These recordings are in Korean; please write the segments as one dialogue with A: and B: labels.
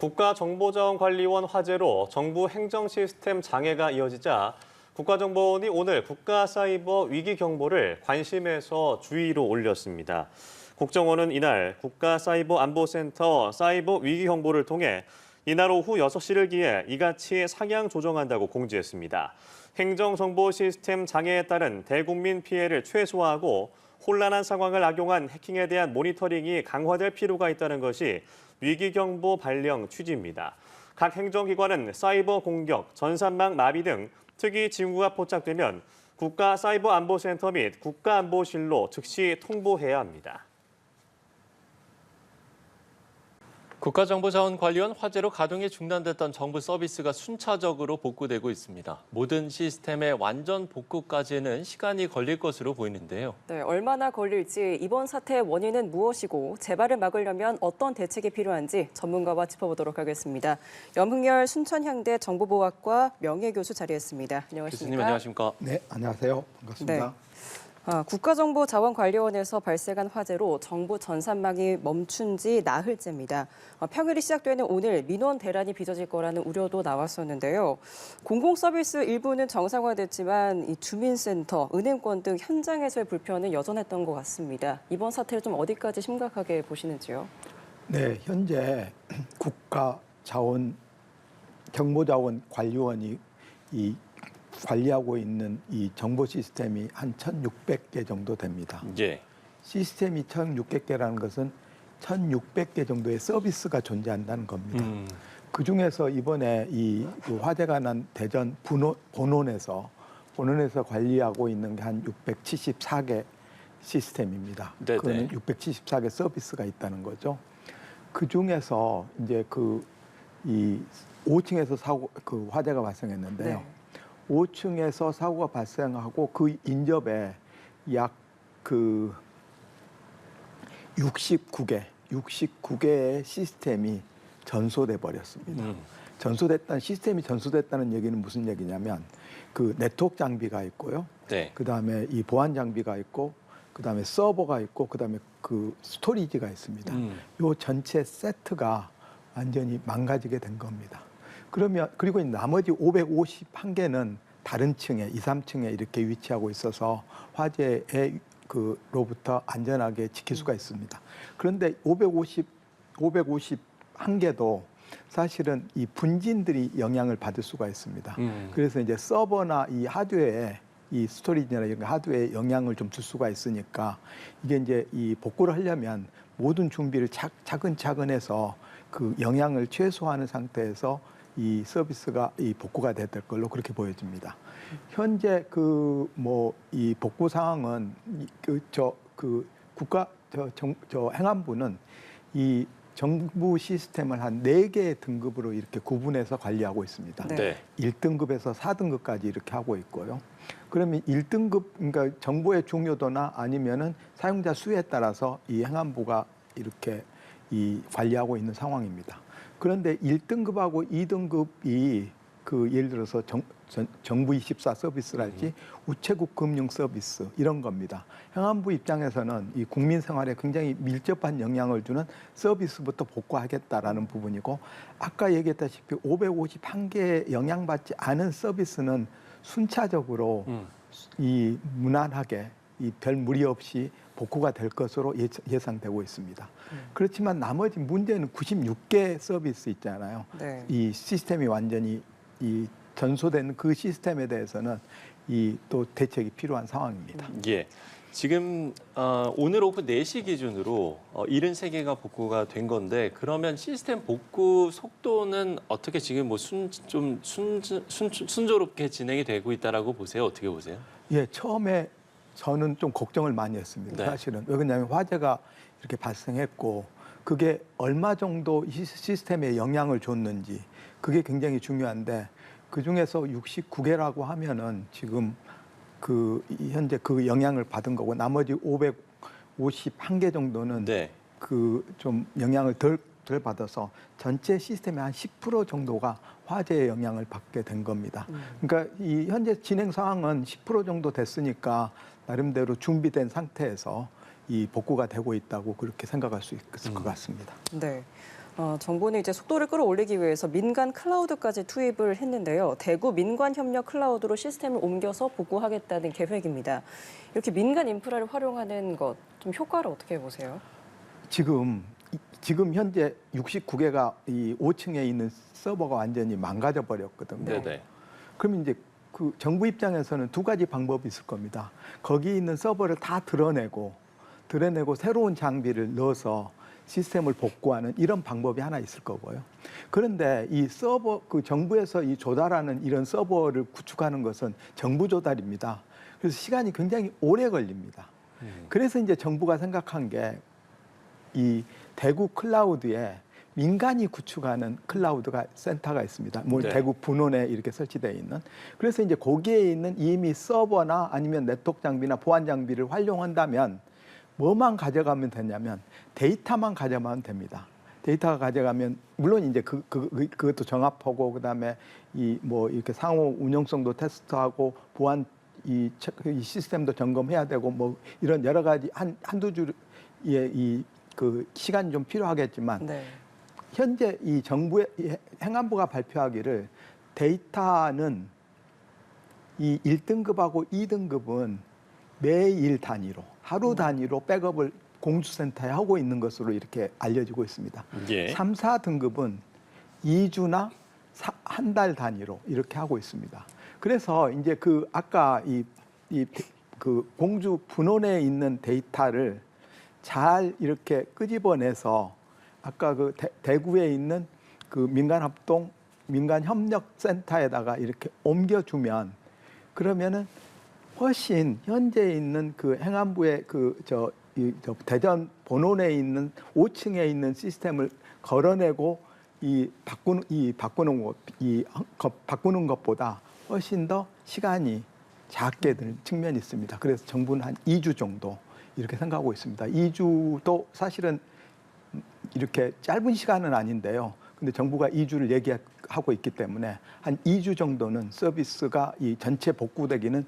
A: 국가정보자원관리원 화재로 정부 행정 시스템 장애가 이어지자 국가정보원이 오늘 국가사이버 위기 경보를 관심에서 주의로 올렸습니다. 국정원은 이날 국가사이버안보센터 사이버 위기 경보를 통해 이날 오후 6시를 기해 이같이 상향 조정한다고 공지했습니다. 행정정보 시스템 장애에 따른 대국민 피해를 최소화하고 혼란한 상황을 악용한 해킹에 대한 모니터링이 강화될 필요가 있다는 것이 위기경보 발령 취지입니다. 각 행정기관은 사이버 공격, 전산망 마비 등 특이 징후가 포착되면 국가사이버안보센터 및 국가안보실로 즉시 통보해야 합니다.
B: 국가정보자원관리원 화재로 가동이 중단됐던 정부 서비스가 순차적으로 복구되고 있습니다. 모든 시스템의 완전 복구까지는 시간이 걸릴 것으로 보이는데요.
C: 네, 얼마나 걸릴지, 이번 사태의 원인은 무엇이고 재발을 막으려면 어떤 대책이 필요한지 전문가와 짚어보도록 하겠습니다. 염흥열 순천향대 정보보학과 명예교수 자리했습니다. 안녕하십니까?
B: 교수님 안녕하십니까?
D: 네, 안녕하세요. 반갑습니다.
C: 네. 국가정보자원관리원에서 발생한 화재로 정부 전산망이 멈춘 지 나흘째입니다. 평일이 시작되는 오늘 민원 대란이 빚어질 거라는 우려도 나왔었는데요. 공공서비스 일부는 정상화됐지만 이 주민센터, 은행권 등 현장에서의 불편은 여전했던 것 같습니다. 이번 사태를 좀 어디까지 심각하게 보시는지요?
D: 네, 현재 정보자원관리원이 관리하고 있는 이 정보 시스템이 한 1,600개 정도 됩니다.
B: 예.
D: 시스템이 1,600개라는 것은 1,600개 정도의 서비스가 존재한다는 겁니다. 그중에서 이번에 그 화재가 난 대전 본원에서 관리하고 있는 게 한 674개 시스템입니다.
B: 네네.
D: 그거는 674개 서비스가 있다는 거죠. 그중에서 이제 이 5층에서 화재가 발생했는데요.
C: 네.
D: 5층에서 사고가 발생하고 그 인접에 약 69개의 시스템이 전소돼 버렸습니다. 시스템이 전소됐다는 얘기는 무슨 얘기냐면 그 네트워크 장비가 있고요.
B: 네.
D: 그다음에 이 보안 장비가 있고 그다음에 서버가 있고 그다음에 그 스토리지가 있습니다. 요 전체 세트가 완전히 망가지게 된 겁니다. 그리고 나머지 551개는 다른 층에, 2, 3층에 이렇게 위치하고 있어서 화재로부터 안전하게 지킬 수가 있습니다. 그런데 551개도 사실은 이 분진들이 영향을 받을 수가 있습니다. 그래서 이제 서버나 이 하드웨어에 이 스토리지나 이런 하드웨어에 영향을 좀 줄 수가 있으니까 이게 이제 이 복구를 하려면 모든 준비를 차근차근 해서 그 영향을 최소화하는 상태에서 이 서비스가 복구가 될 걸로 그렇게 보여집니다. 현재 이 복구 상황은 행안부는 이 정부 시스템을 한 4개의 등급으로 이렇게 구분해서 관리하고 있습니다.
B: 네.
D: 1등급에서 4등급까지 이렇게 하고 있고요. 그러면 1등급, 그러니까 정보의 중요도나 아니면은 사용자 수에 따라서 이 행안부가 이렇게 관리하고 있는 상황입니다. 그런데 1등급하고 2등급이 예를 들어서 정부24 서비스랄지 우체국 금융 서비스 이런 겁니다. 행안부 입장에서는 이 국민 생활에 굉장히 밀접한 영향을 주는 서비스부터 복구하겠다라는 부분이고 아까 얘기했다시피 551개의 영향받지 않은 서비스는 순차적으로 무난하게 별 무리 없이 복구가 될 것으로 예상되고 있습니다. 그렇지만 나머지 문제는 96개 서비스 있잖아요.
C: 네.
D: 이 시스템이 완전히 전소된 그 시스템에 대해서는 또 대책이 필요한 상황입니다.
B: 예. 지금 오늘 오후 4시 기준으로 73개가 복구가 된 건데 그러면 시스템 복구 속도는 어떻게 지금 순조롭게 진행이 되고 있다라고 보세요? 어떻게 보세요?
D: 예, 처음에 저는 좀 걱정을 많이 했습니다.
B: 네.
D: 사실은. 왜 그러냐면 화재가 이렇게 발생했고 그게 얼마 정도 시스템에 영향을 줬는지 그게 굉장히 중요한데 그중에서 69개라고 하면은 지금 현재 그 영향을 받은 거고 나머지 551개 정도는
B: 네.
D: 좀 영향을 덜 받아서 전체 시스템의 한 10% 정도가 화재의 영향을 받게 된 겁니다. 그러니까 이 현재 진행 상황은 10% 정도 됐으니까 나름대로 준비된 상태에서 이 복구가 되고 있다고 그렇게 생각할 수 있을 것 같습니다.
C: 네. 정부는 이제 속도를 끌어올리기 위해서 민간 클라우드까지 투입을 했는데요. 대구 민관협력 클라우드로 시스템을 옮겨서 복구하겠다는 계획입니다. 이렇게 민간 인프라를 활용하는 것, 좀 효과를 어떻게 보세요?
D: 지금 현재 69개가 이 5층에 있는 서버가 완전히 망가져 버렸거든요.
B: 네네.
D: 그럼 이제 그 정부 입장에서는 두 가지 방법이 있을 겁니다. 거기 있는 서버를 다 드러내고 새로운 장비를 넣어서 시스템을 복구하는 이런 방법이 하나 있을 거고요. 그런데 이 서버, 그 정부에서 이 조달하는 이런 서버를 구축하는 것은 정부 조달입니다. 그래서 시간이 굉장히 오래 걸립니다. 그래서 이제 정부가 생각한 게 이 대구 클라우드에 민간이 구축하는 클라우드가 센터가 있습니다. 뭐
B: 네.
D: 대구 분원에 이렇게 설치되어 있는. 그래서 이제 거기에 있는 이미 서버나 아니면 네트워크 장비나 보안 장비를 활용한다면 뭐만 가져가면 되냐면 데이터만 가져가면 됩니다. 데이터가 가져가면 물론 이제 그것도 정합하고 그다음에 이 뭐 이렇게 상호 운영성도 테스트하고 보안 이 시스템도 점검해야 되고 뭐 이런 여러 가지 한두 줄의 이 그 시간이 좀 필요하겠지만
C: 네.
D: 현재 이 정부의 행안부가 발표하기를 데이터는 이 1등급하고 2등급은 매일 단위로 하루 단위로 백업을 공주센터에 하고 있는 것으로 이렇게 알려지고 있습니다.
B: 예.
D: 3, 4등급은 2주나 한 달 단위로 이렇게 하고 있습니다. 그래서 이제 그 아까 그 공주 분원에 있는 데이터를 잘 이렇게 끄집어내서 아까 그 대구에 있는 그 민간협력센터에다가 이렇게 옮겨주면 그러면은 훨씬 현재 있는 그 행안부의 저 대전 본원에 있는 5층에 있는 시스템을 걸어내고 바꾸는 것보다 훨씬 더 시간이 작게 드는 측면이 있습니다. 그래서 정부는 한 2주 정도 이렇게 생각하고 있습니다. 2주도 사실은 이렇게 짧은 시간은 아닌데요. 근데 정부가 2주를 얘기하고 있기 때문에 한 2주 정도는 서비스가 이 전체 복구되기는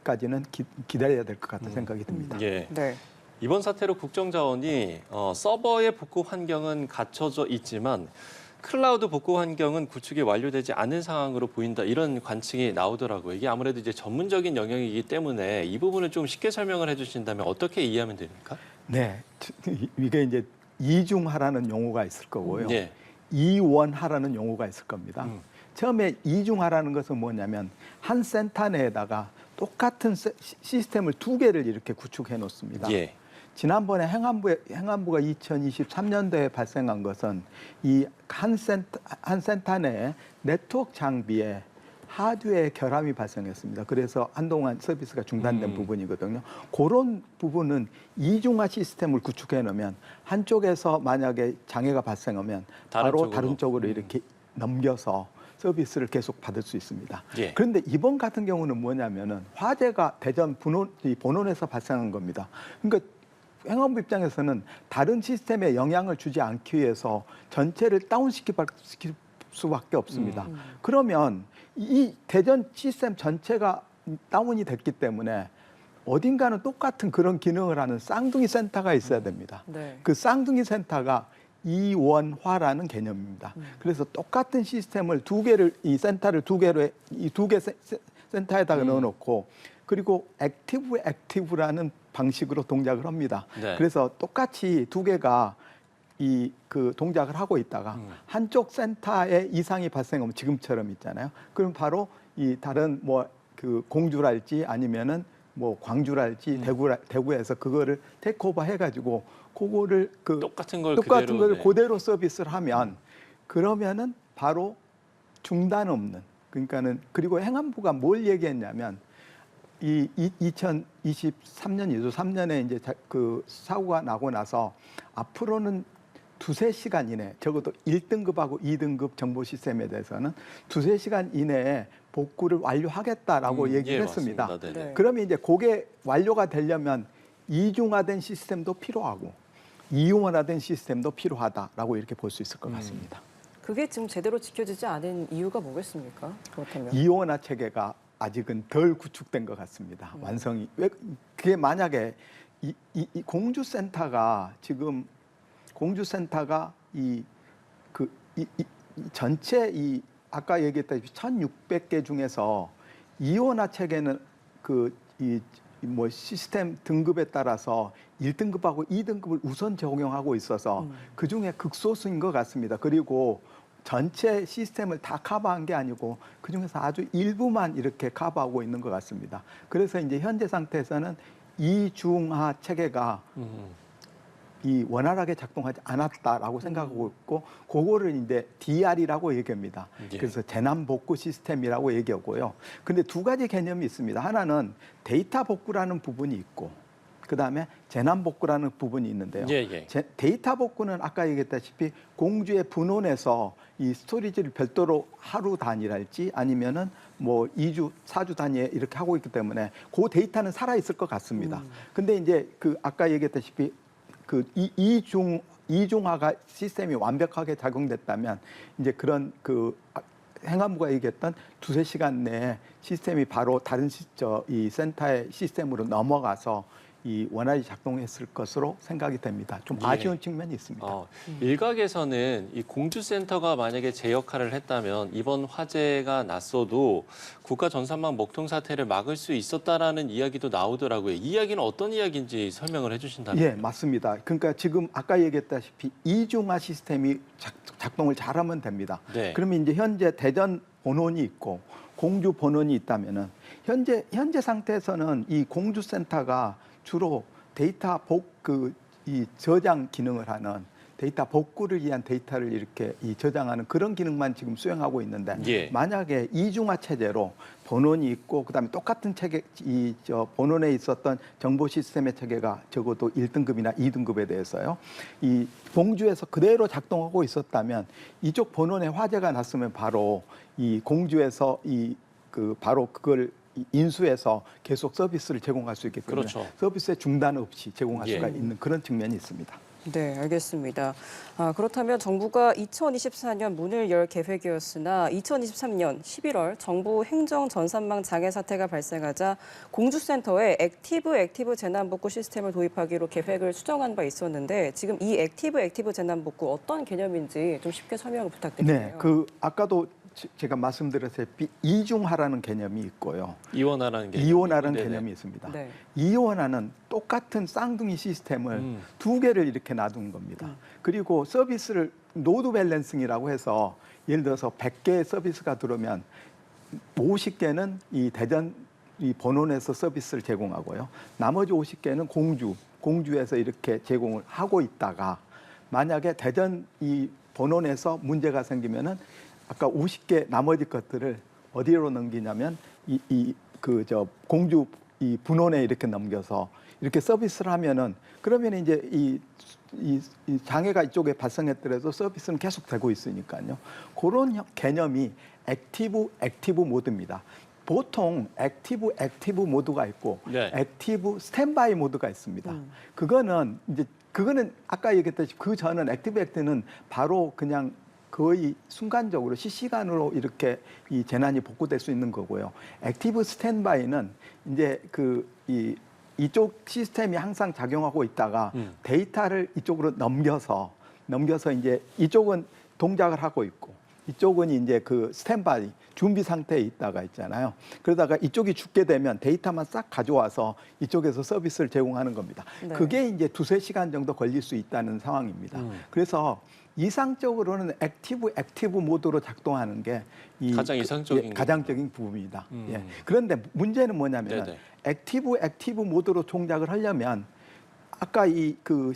D: 까지는 기다려야 될 것 같다는 생각이 듭니다.
B: 예.
C: 네.
B: 이번 사태로 국정자원이 서버의 복구 환경은 갖춰져 있지만 클라우드 복구 환경은 구축이 완료되지 않은 상황으로 보인다 이런 관측이 나오더라고요. 이게 아무래도 이제 전문적인 영역이기 때문에 이 부분을 좀 쉽게 설명을 해주신다면 어떻게 이해하면 됩니까?
D: 네, 이게 이제 이중하라는 용어가 있을 거고요.
B: 예.
D: 이원하라는 용어가 있을 겁니다. 처음에 이중하라는 것은 뭐냐면 한 센터 내에다가 똑같은 시스템을 두 개를 이렇게 구축해 놓습니다.
B: 예.
D: 지난번에 행안부가 2023년도에 발생한 것은 이 한 센터 내에 네트워크 장비에 하드웨어의 결함이 발생했습니다. 그래서 한동안 서비스가 중단된 부분이거든요. 그런 부분은 이중화 시스템을 구축해 놓으면 한쪽에서 만약에 장애가 발생하면 바로 다른 쪽으로 이렇게 넘겨서 서비스를 계속 받을 수 있습니다.
B: 예.
D: 그런데 이번 같은 경우는 뭐냐면은 화재가 대전 본원에서 발생한 겁니다. 그러니까 행안부 입장에서는 다른 시스템에 영향을 주지 않기 위해서 전체를 다운시킬 수밖에 없습니다. 그러면 이 대전 시스템 전체가 다운이 됐기 때문에 어딘가는 똑같은 그런 기능을 하는 쌍둥이 센터가 있어야 됩니다.
C: 네.
D: 그 쌍둥이 센터가 이원화라는 개념입니다. 그래서 똑같은 시스템을 이 센터를 두 개로 이 두 개 센터에다가 넣어놓고 그리고 액티브라는 방식으로 동작을 합니다.
B: 네.
D: 그래서 똑같이 두 개가 그 동작을 하고 있다가 한쪽 센터에 이상이 발생하면 지금처럼 있잖아요. 그럼 바로 이 다른 뭐 그 공주랄지 아니면은 뭐 광주랄지 대구에서 그거를 테이크오버 해가지고 그거를
B: 똑같은 걸
D: 그대로 서비스를 하면 그러면은 바로 중단 없는 그러니까는 그리고 행안부가 뭘 얘기했냐면 이 2023년이죠. 3년에 이제 그 사고가 나고 나서 앞으로는 2~3시간 이내 적어도 1등급하고 2등급 정보 시스템에 대해서는 2~3시간 이내에 복구를 완료하겠다라고 얘기를 했습니다.
C: 네.
D: 그러면 이제 그게 완료가 되려면 이중화된 시스템도 필요하고 이용화된 시스템도 필요하다라고 이렇게 볼 수 있을 것 같습니다.
C: 그게 지금 제대로 지켜지지 않은 이유가 뭐겠습니까? 그렇다면.
D: 이원화 체계가 아직은 덜 구축된 것 같습니다. 완성이 왜 그게 만약에 이 공주센터가 지금 이 전체 이 아까 얘기했다시피 1,600개 중에서 이원화 체계는 뭐 시스템 등급에 따라서 1등급하고 2등급을 우선 적용하고 있어서 그 중에 극소수인 것 같습니다. 그리고 전체 시스템을 다 커버한 게 아니고 그 중에서 아주 일부만 이렇게 커버하고 있는 것 같습니다. 그래서 이제 현재 상태에서는 이중화 체계가 이 원활하게 작동하지 않았다라고 생각하고 있고 그거를 이제 DR이라고 얘기합니다.
B: 예.
D: 그래서 재난 복구 시스템이라고 얘기하고요. 근데 두 가지 개념이 있습니다. 하나는 데이터 복구라는 부분이 있고 그다음에 재난 복구라는 부분이 있는데요.
B: 예.
D: 데이터 복구는 아까 얘기했다시피 공주의 분원에서 이 스토리지를 별도로 하루 단위랄지 아니면은 뭐 2주, 4주 단위에 이렇게 하고 있기 때문에 그 데이터는 살아 있을 것 같습니다. 근데 이제 그 아까 얘기했다시피 그 이중화가 시스템이 완벽하게 작용됐다면 이제 그런 그 행안부가 얘기했던 2-3시간 내에 시스템이 바로 다른 이 센터의 시스템으로 넘어가서 이 원활히 작동했을 것으로 생각이 됩니다. 좀
B: 예.
D: 아쉬운 측면이 있습니다.
B: 일각에서는 이 공주센터가 만약에 제 역할을 했다면 이번 화재가 났어도 국가 전산망 먹통 사태를 막을 수 있었다라는 이야기도 나오더라고요. 이 이야기는 어떤 이야기인지 설명을 해주신다면.
D: 예, 맞습니다. 그러니까 지금 아까 얘기했다시피 이중화 시스템이 작동을 잘하면 됩니다.
B: 네.
D: 그러면 이제 현재 대전 본원이 있고 공주 본원이 있다면은 현재 상태에서는 이 공주센터가 주로 데이터 이 저장 기능을 하는 데이터 복구를 위한 데이터를 이렇게 저장하는 그런 기능만 지금 수행하고 있는데
B: 예.
D: 만약에 이중화 체제로 본원이 있고 그다음에 똑같은 체계 본원에 있었던 정보 시스템의 체계가 적어도 1등급이나 2등급에 대해서요. 이 공주에서 그대로 작동하고 있었다면 이쪽 본원에 화재가 났으면 바로 이 공주에서 바로 그걸 인수해서 계속 서비스를 제공할 수 있기 때문에
B: 그렇죠.
D: 서비스의 중단 없이 제공할
B: 예.
D: 수가 있는 그런 측면이 있습니다.
C: 네, 알겠습니다. 그렇다면 정부가 2024년 문을 열 계획이었으나 2023년 11월 정부 행정 전산망 장애 사태가 발생하자 공주센터에 액티브 재난복구 시스템을 도입하기로 계획을 수정한 바 있었는데 지금 이 액티브 재난복구 어떤 개념인지 좀 쉽게 설명을 부탁드릴게요.
D: 네, 아까도 제가 말씀드렸다시피 이중화라는 개념이 있고요.
B: 이원화라는 개념.
D: 이원화라는
B: 네네.
D: 개념이 있습니다.
C: 네.
D: 이원화는 똑같은 쌍둥이 시스템을 두 개를 이렇게 놔둔 겁니다. 그리고 서비스를 노드 밸런싱이라고 해서 예를 들어서 100개의 서비스가 들어오면 50개는 이 대전 이 본원에서 서비스를 제공하고요. 나머지 50개는 공주에서 이렇게 제공을 하고 있다가 만약에 대전 이 본원에서 문제가 생기면은 아까 50개 나머지 것들을 어디로 넘기냐면 공주 이 분원에 이렇게 넘겨서 이렇게 서비스를 하면은 그러면 이제 이 장애가 이쪽에 발생했더라도 서비스는 계속 되고 있으니까요. 그런 개념이 액티브 모드입니다. 보통 액티브 모드가 있고
B: 네.
D: 액티브 스탠바이 모드가 있습니다. 그거는 아까 얘기했듯이 그 전은 액티브는 바로 그냥 거의 순간적으로 실시간으로 이렇게 이 재난이 복구될 수 있는 거고요. 액티브 스탠바이는 이제 이쪽 시스템이 항상 작용하고 있다가 데이터를 이쪽으로 넘겨서 이제 이쪽은 동작을 하고 있고 이쪽은 이제 그 스탠바이 준비 상태에 있다가 있잖아요. 그러다가 이쪽이 죽게 되면 데이터만 싹 가져와서 이쪽에서 서비스를 제공하는 겁니다.
C: 네.
D: 그게 이제 2-3시간 정도 걸릴 수 있다는 상황입니다. 그래서 이상적으로는 액티브 모드로 작동하는 게
B: 가장 이상적인
D: 가장적인 부분입니다. 예. 그런데 문제는 뭐냐면
B: 네네.
D: 액티브 모드로 동작을 하려면 아까 그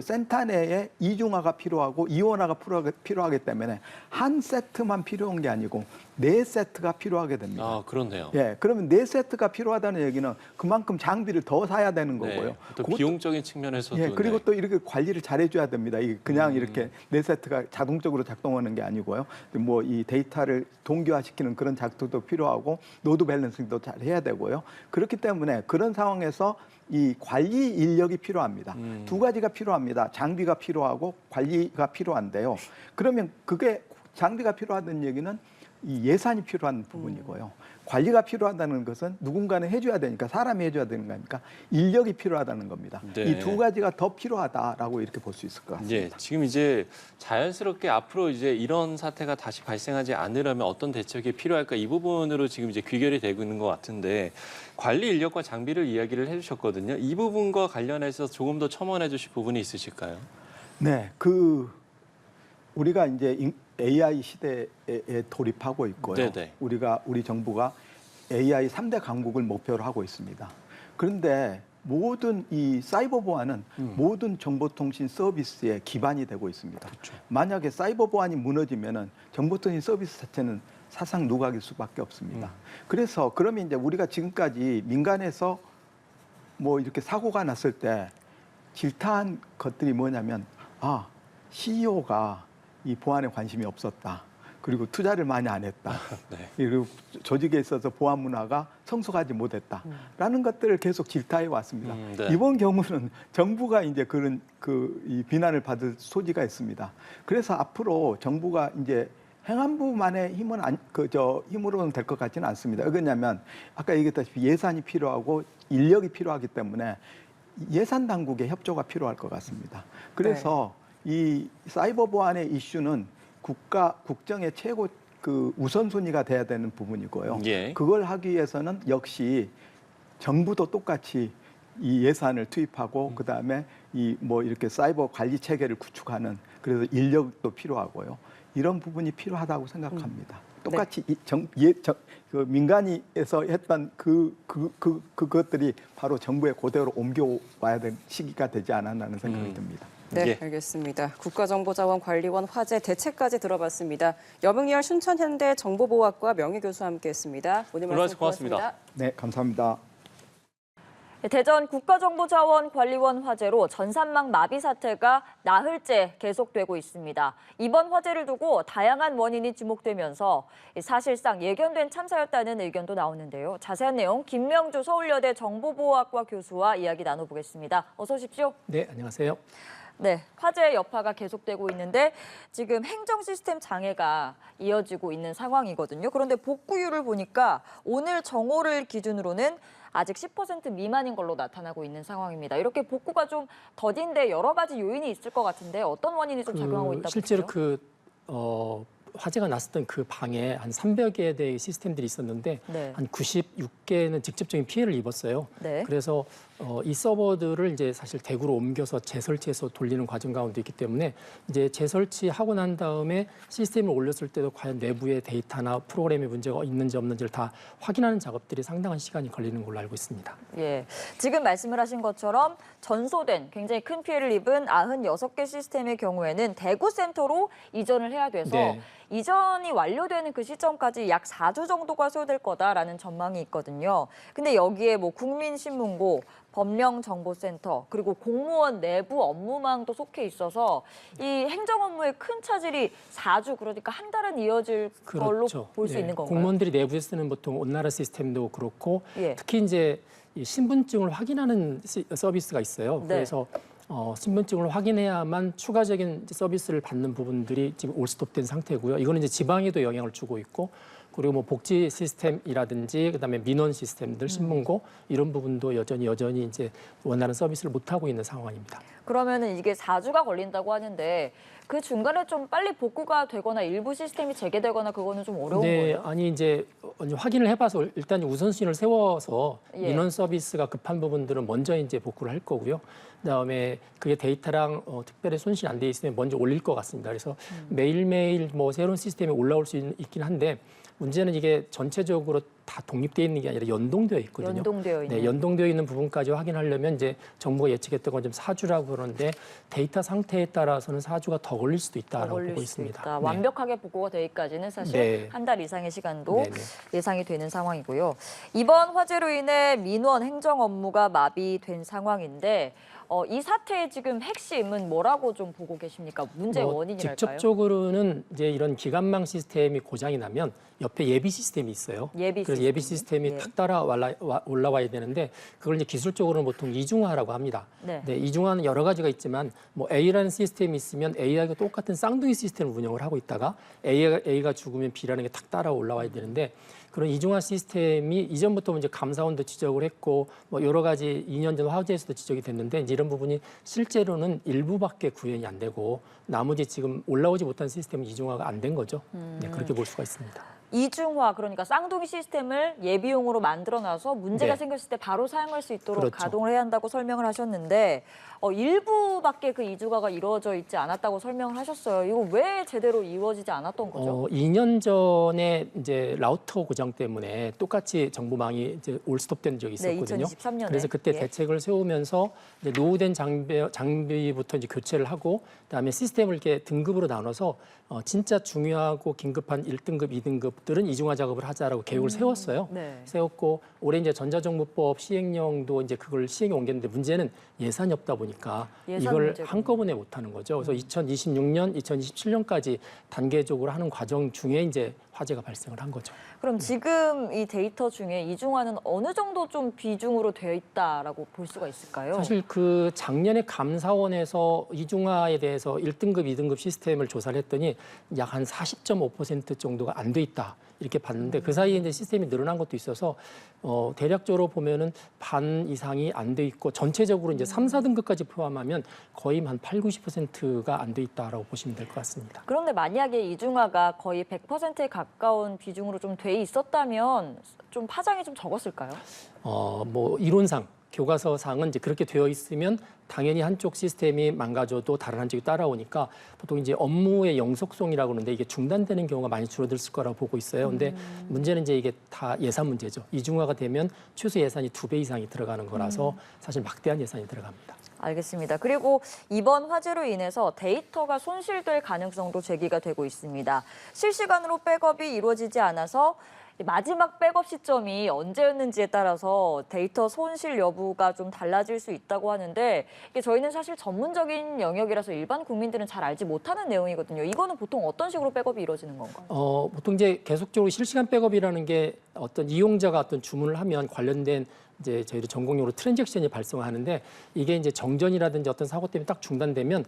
D: 센터 내에 이중화가 필요하고 이원화가 필요하기 때문에 한 세트만 필요한 게 아니고 4세트가 필요하게 됩니다.
B: 아, 그렇네요.
D: 예, 그러면 4세트가 필요하다는 얘기는 그만큼 장비를 더 사야 되는 거고요.
B: 네. 또 비용적인 측면에서도.
D: 예, 그리고
B: 네.
D: 또 이렇게 관리를 잘해줘야 됩니다. 이게 그냥 이렇게 4세트가 자동적으로 작동하는 게 아니고요. 뭐 이 데이터를 동기화시키는 그런 작동도 필요하고 노드 밸런싱도 잘 해야 되고요. 그렇기 때문에 그런 상황에서 이 관리 인력이 필요합니다. 두 가지가 필요합니다. 장비가 필요하고 관리가 필요한데요. 그러면 그게 장비가 필요하다는 얘기는 이 예산이 필요한 부분이고요. 관리가 필요하다는 것은 누군가는 해줘야 되니까 사람이 해줘야 되는 거니까 인력이 필요하다는 겁니다.
B: 네.
D: 이 두 가지가 더 필요하다라고 이렇게 볼 수 있을 것 같습니다.
B: 예, 지금 이제 자연스럽게 앞으로 이제 이런 사태가 다시 발생하지 않으려면 어떤 대책이 필요할까 이 부분으로 지금 이제 귀결이 되고 있는 것 같은데 관리 인력과 장비를 이야기를 해주셨거든요. 이 부분과 관련해서 조금 더 첨언해 주실 부분이 있으실까요?
D: 네, 우리가 이제 AI 시대에 돌입하고 있고요.
B: 네네.
D: 우리 정부가 AI 3대 강국을 목표로 하고 있습니다. 그런데 모든 이 사이버 보안은 모든 정보통신 서비스의 기반이 되고 있습니다.
B: 그렇죠.
D: 만약에 사이버 보안이 무너지면은 정보통신 서비스 자체는 사상 누각일 수밖에 없습니다. 그래서 그러면 이제 우리가 지금까지 민간에서 뭐 이렇게 사고가 났을 때 질타한 것들이 뭐냐면 CEO가 이 보안에 관심이 없었다. 그리고 투자를 많이 안 했다.
B: 네.
D: 그리고 조직에 있어서 보안 문화가 성숙하지 못했다라는 것들을 계속 질타해 왔습니다.
B: 네.
D: 이번 경우는 정부가 이제 이 비난을 받을 소지가 있습니다. 그래서 앞으로 정부가 이제 행안부만의 힘으로는 될 것 같지는 않습니다. 왜냐하면 아까 얘기했다시피 예산이 필요하고 인력이 필요하기 때문에 예산 당국의 협조가 필요할 것 같습니다. 그래서 이 사이버 보안의 이슈는 국정의 최고 우선순위가 돼야 되는 부분이고요.
B: 예.
D: 그걸 하기 위해서는 역시 정부도 똑같이 이 예산을 투입하고 그다음에 이렇게 사이버 관리 체계를 구축하는 그래서 인력도 필요하고요. 이런 부분이 필요하다고 생각합니다. 똑같이 민간에서 했던 그것들이 바로 정부에 그대로 옮겨와야 될 시기가 되지 않았나는 생각이 듭니다.
C: 네,
B: 예.
C: 알겠습니다. 국가정보자원관리원 화제 대책까지 들어봤습니다. 여명리얼 순천현대 정보보호학과 명예교수와 함께했습니다. 오늘 말씀 고맙습니다.
D: 네, 감사합니다.
E: 대전 국가정보자원관리원 화재로 전산망 마비 사태가 나흘째 계속되고 있습니다. 이번 화재를 두고 다양한 원인이 지목되면서 사실상 예견된 참사였다는 의견도 나오는데요. 자세한 내용 김명주 서울여대 정보보호학과 교수와 이야기 나눠보겠습니다. 어서 오십시오.
F: 네, 안녕하세요.
E: 네, 화재의 여파가 계속되고 있는데 지금 행정 시스템 장애가 이어지고 있는 상황이거든요. 그런데 복구율을 보니까 오늘 정오를 기준으로는 아직 10% 미만인 걸로 나타나고 있는 상황입니다. 이렇게 복구가 좀 더딘데 여러 가지 요인이 있을 것 같은데 어떤 원인이 좀 작용하고 있다고
F: 실제로
E: 보세요?
F: 화재가 났었던 그 방에 한 300여 대의 시스템들이 있었는데
E: 네.
F: 한 96개는 직접적인 피해를 입었어요.
E: 네.
F: 그래서 이 서버들을 이제 사실 대구로 옮겨서 재설치해서 돌리는 과정 가운데 있기 때문에 이제 재설치하고 난 다음에 시스템을 올렸을 때도 과연 내부의 데이터나 프로그램에 문제가 있는지 없는지를 다 확인하는 작업들이 상당한 시간이 걸리는 걸로 알고 있습니다.
E: 예, 지금 말씀을 하신 것처럼 전소된 굉장히 큰 피해를 입은 96개 시스템의 경우에는 대구 센터로 이전을 해야 돼서
F: 네.
E: 이전이 완료되는 그 시점까지 약 4주 정도가 소요될 거다라는 전망이 있거든요. 근데 여기에 뭐 국민신문고, 법령정보센터, 그리고 공무원 내부 업무망도 속해 있어서 이 행정 업무의 큰 차질이 4주, 그러니까 한 달은 이어질 걸로 볼 수
F: 예,
E: 있는 건가요?
F: 공무원들이 내부에서 쓰는 보통 온나라 시스템도 그렇고
E: 예.
F: 특히 이제 이 신분증을 확인하는 서비스가 있어요.
E: 네.
F: 그래서 신분증을 확인해야만 추가적인 서비스를 받는 부분들이 지금 올스톱된 상태고요. 이거는 이제 지방에도 영향을 주고 있고, 그리고 뭐 복지 시스템이라든지 그다음에 민원 시스템들, 신문고 이런 부분도 여전히 이제 원하는 서비스를 못 하고 있는 상황입니다.
E: 그러면은 이게 4주가 걸린다고 하는데 그 중간에 좀 빨리 복구가 되거나 일부 시스템이 재개되거나 그거는 좀 어려운
F: 네,
E: 거예요?
F: 아니 이제 확인을 해봐서 일단 우선순위를 세워서
E: 예.
F: 민원 서비스가 급한 부분들은 먼저 이제 복구를 할 거고요. 그다음에 그게 데이터랑 특별히 손실이 안 돼 있으면 먼저 올릴 것 같습니다. 그래서 매일매일 뭐 새로운 시스템이 올라올 수 있긴 한데 문제는 이게 전체적으로 다 독립되어 있는 게 아니라 연동되어 있거든요.
E: 연동되어 있는.
F: 네, 연동되어 있는 부분까지 확인하려면 이제 정부가 예측했던 건 좀 4주라고 그러는데 데이터 상태에 따라서는 4주가 더 걸릴 수도 있다라고
E: 걸릴
F: 보고
E: 수도
F: 있습니다.
E: 있다.
F: 네.
E: 완벽하게 복구가 되기까지는 사실
F: 네.
E: 한 달 이상의 시간도
F: 네네.
E: 예상이 되는 상황이고요. 이번 화재로 인해 민원 행정 업무가 마비된 상황인데 이 사태의 지금 핵심은 뭐라고 좀 보고 계십니까? 문제의 원인이랄까요?
F: 직접적으로는 이제 이런 기관망 시스템이 고장이 나면 옆에 예비 시스템이 있어요.
E: 예비
F: 그래서 그래서 예비 시스템이 탁 따라 올라와야 되는데 그걸 이제 기술적으로는 보통 이중화라고 합니다.
E: 네.
F: 네, 이중화는 여러 가지가 있지만 뭐 A라는 시스템이 있으면 A하고 똑같은 쌍둥이 시스템을 운영을 하고 있다가 A가 죽으면 B라는 게 탁 따라 올라와야 되는데 그런 이중화 시스템이 이전부터 이제 감사원도 지적을 했고 뭐 여러 가지 2년 전 화재에서도 지적이 됐는데 이제 이런 부분이 실제로는 일부밖에 구현이 안 되고 나머지 지금 올라오지 못한 시스템은 이중화가 안 된 거죠. 네, 그렇게 볼 수가 있습니다.
E: 이중화, 그러니까 쌍둥이 시스템을 예비용으로 만들어놔서 문제가
F: 네.
E: 생겼을 때 바로 사용할 수 있도록
F: 그렇죠.
E: 가동을 해야 한다고 설명을 하셨는데 일부밖에 그 이중화가 이루어져 있지 않았다고 설명을 하셨어요. 이거 왜 제대로 이루어지지 않았던 거죠?
F: 2년 전에 이제 라우터 고장 때문에 똑같이 정보망이 이제 올스톱된 적이
E: 네,
F: 있었거든요.
E: 2023년에.
F: 그래서 그때
E: 예.
F: 대책을 세우면서 이제 노후된 장비부터 이제 교체를 하고 그다음에 시스템을 이렇게 등급으로 나눠서 진짜 중요하고 긴급한 1등급, 2등급들은 이중화 작업을 하자라고 계획을 세웠어요.
E: 네.
F: 세웠고 올해 이제 전자정보법 시행령도 이제 그걸 시행에 옮겼는데 문제는 예산이 없다 보니까
E: 예산
F: 이걸
E: 문제군요.
F: 한꺼번에 못 하는 거죠. 그래서 2026년, 2027년까지 단계적으로 하는 과정 중에 이제 화재가 발생을 한 거죠.
E: 그럼 지금 이 데이터 중에 이중화는 어느 정도 좀 비중으로 되어 있다라고 볼 수가 있을까요?
F: 사실 그 작년에 감사원에서 이중화에 대해서 1등급, 2등급 시스템을 조사를 했더니 약 한 40.5% 정도가 안 돼 있다. 이렇게 봤는데 그 사이에 이제 시스템이 늘어난 것도 있어서 대략적으로 보면은 반 이상이 안 돼 있고 전체적으로 이제 3, 4등급까지 포함하면 거의 한 8, 90%가 안 돼 있다라고 보시면 될 것 같습니다.
E: 그런데 만약에 이중화가 거의 100%에 가까운 비중으로 좀 돼 있었다면 좀 파장이 좀 적었을까요?
F: 뭐 이론상 교과서상은 이제 그렇게 되어 있으면 당연히 한쪽 시스템이 망가져도 다른 한쪽이 따라오니까 보통 이제 업무의 영속성이라고 하는데 이게 중단되는 경우가 많이 줄어들 거라고 보고 있어요. 근데 문제는 이제 이게 다 예산 문제죠. 이중화가 되면 최소 예산이 2배 이상이 들어가는 거라서 사실 막대한 예산이 들어갑니다.
E: 알겠습니다. 그리고 이번 화재로 인해서 데이터가 손실될 가능성도 제기가 되고 있습니다. 실시간으로 백업이 이루어지지 않아서 마지막 백업 시점이 언제였는지에 따라서 데이터 손실 여부가 좀 달라질 수 있다고 하는데 이게 저희는 사실 전문적인 영역이라서 일반 국민들은 잘 알지 못하는 내용이거든요. 이거는 보통 어떤 식으로 백업이 이루어지는 건가요?
F: 보통 이제 계속적으로 실시간 백업이라는 게 어떤 이용자가 어떤 주문을 하면 관련된 이제 저희들 전공용어로 트랜잭션이 발생하는데 이게 이제 정전이라든지 어떤 사고 때문에 딱 중단되면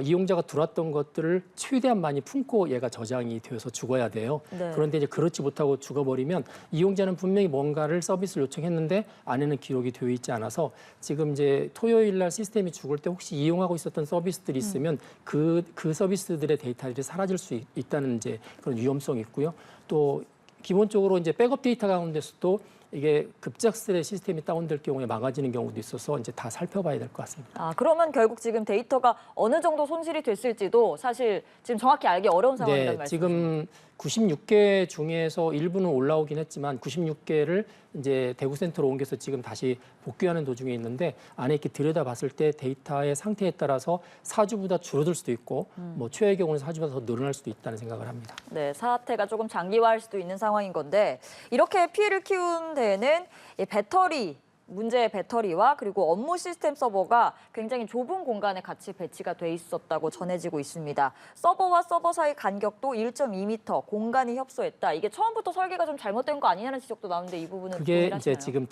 F: 이용자가 들어왔던 것들을 최대한 많이 품고 얘가 저장이 되어서 죽어야 돼요.
E: 네.
F: 그런데 이제 그렇지 못하고 죽어버리면 이용자는 분명히 뭔가를 서비스를 요청했는데 안에는 기록이 되어 있지 않아서 지금 이제 토요일 날 시스템이 죽을 때 혹시 이용하고 있었던 서비스들이 있으면 그 서비스들의 데이터들이 사라질 수 있다는 이제 그런 위험성이 있고요. 또 기본적으로 이제 백업 데이터 가운데서도 이게 급작스레 시스템이 다운될 경우에 망가지는 경우도 있어서 이제 다 살펴봐야 될 것 같습니다.
E: 그러면 결국 지금 데이터가 어느 정도 손실이 됐을지도 사실 지금 정확히 알기 어려운 상황이라는 말씀이죠.
F: 지금 96개 중에서 일부는 올라오긴 했지만 96개를 이제 대구센터로 옮겨서 지금 다시 복귀하는 도중에 있는데 안에 이렇게 들여다봤을 때 데이터의 상태에 따라서 사주보다 줄어들 수도 있고 뭐 최악의 경우는 사주보다 더 늘어날 수도 있다는 생각을 합니다.
E: 네, 사태가 조금 장기화할 수도 있는 상황인 건데 이렇게 피해를 키운 데에는 이 배터리 문제의 배터리와 그리고 업무 시스템 서버가 굉장히 좁은 공간에 같이 배치가 돼 있었다고 전해지고 있습니다. 서버와 서버 사이 간격도 1.2m, 공간이 협소했다. 이게 처음부터 설계가 좀 잘못된 거 아니냐는 지적도 나오는데 이 부분은
F: 그게
E: 동일하시나요?
F: 이제 지금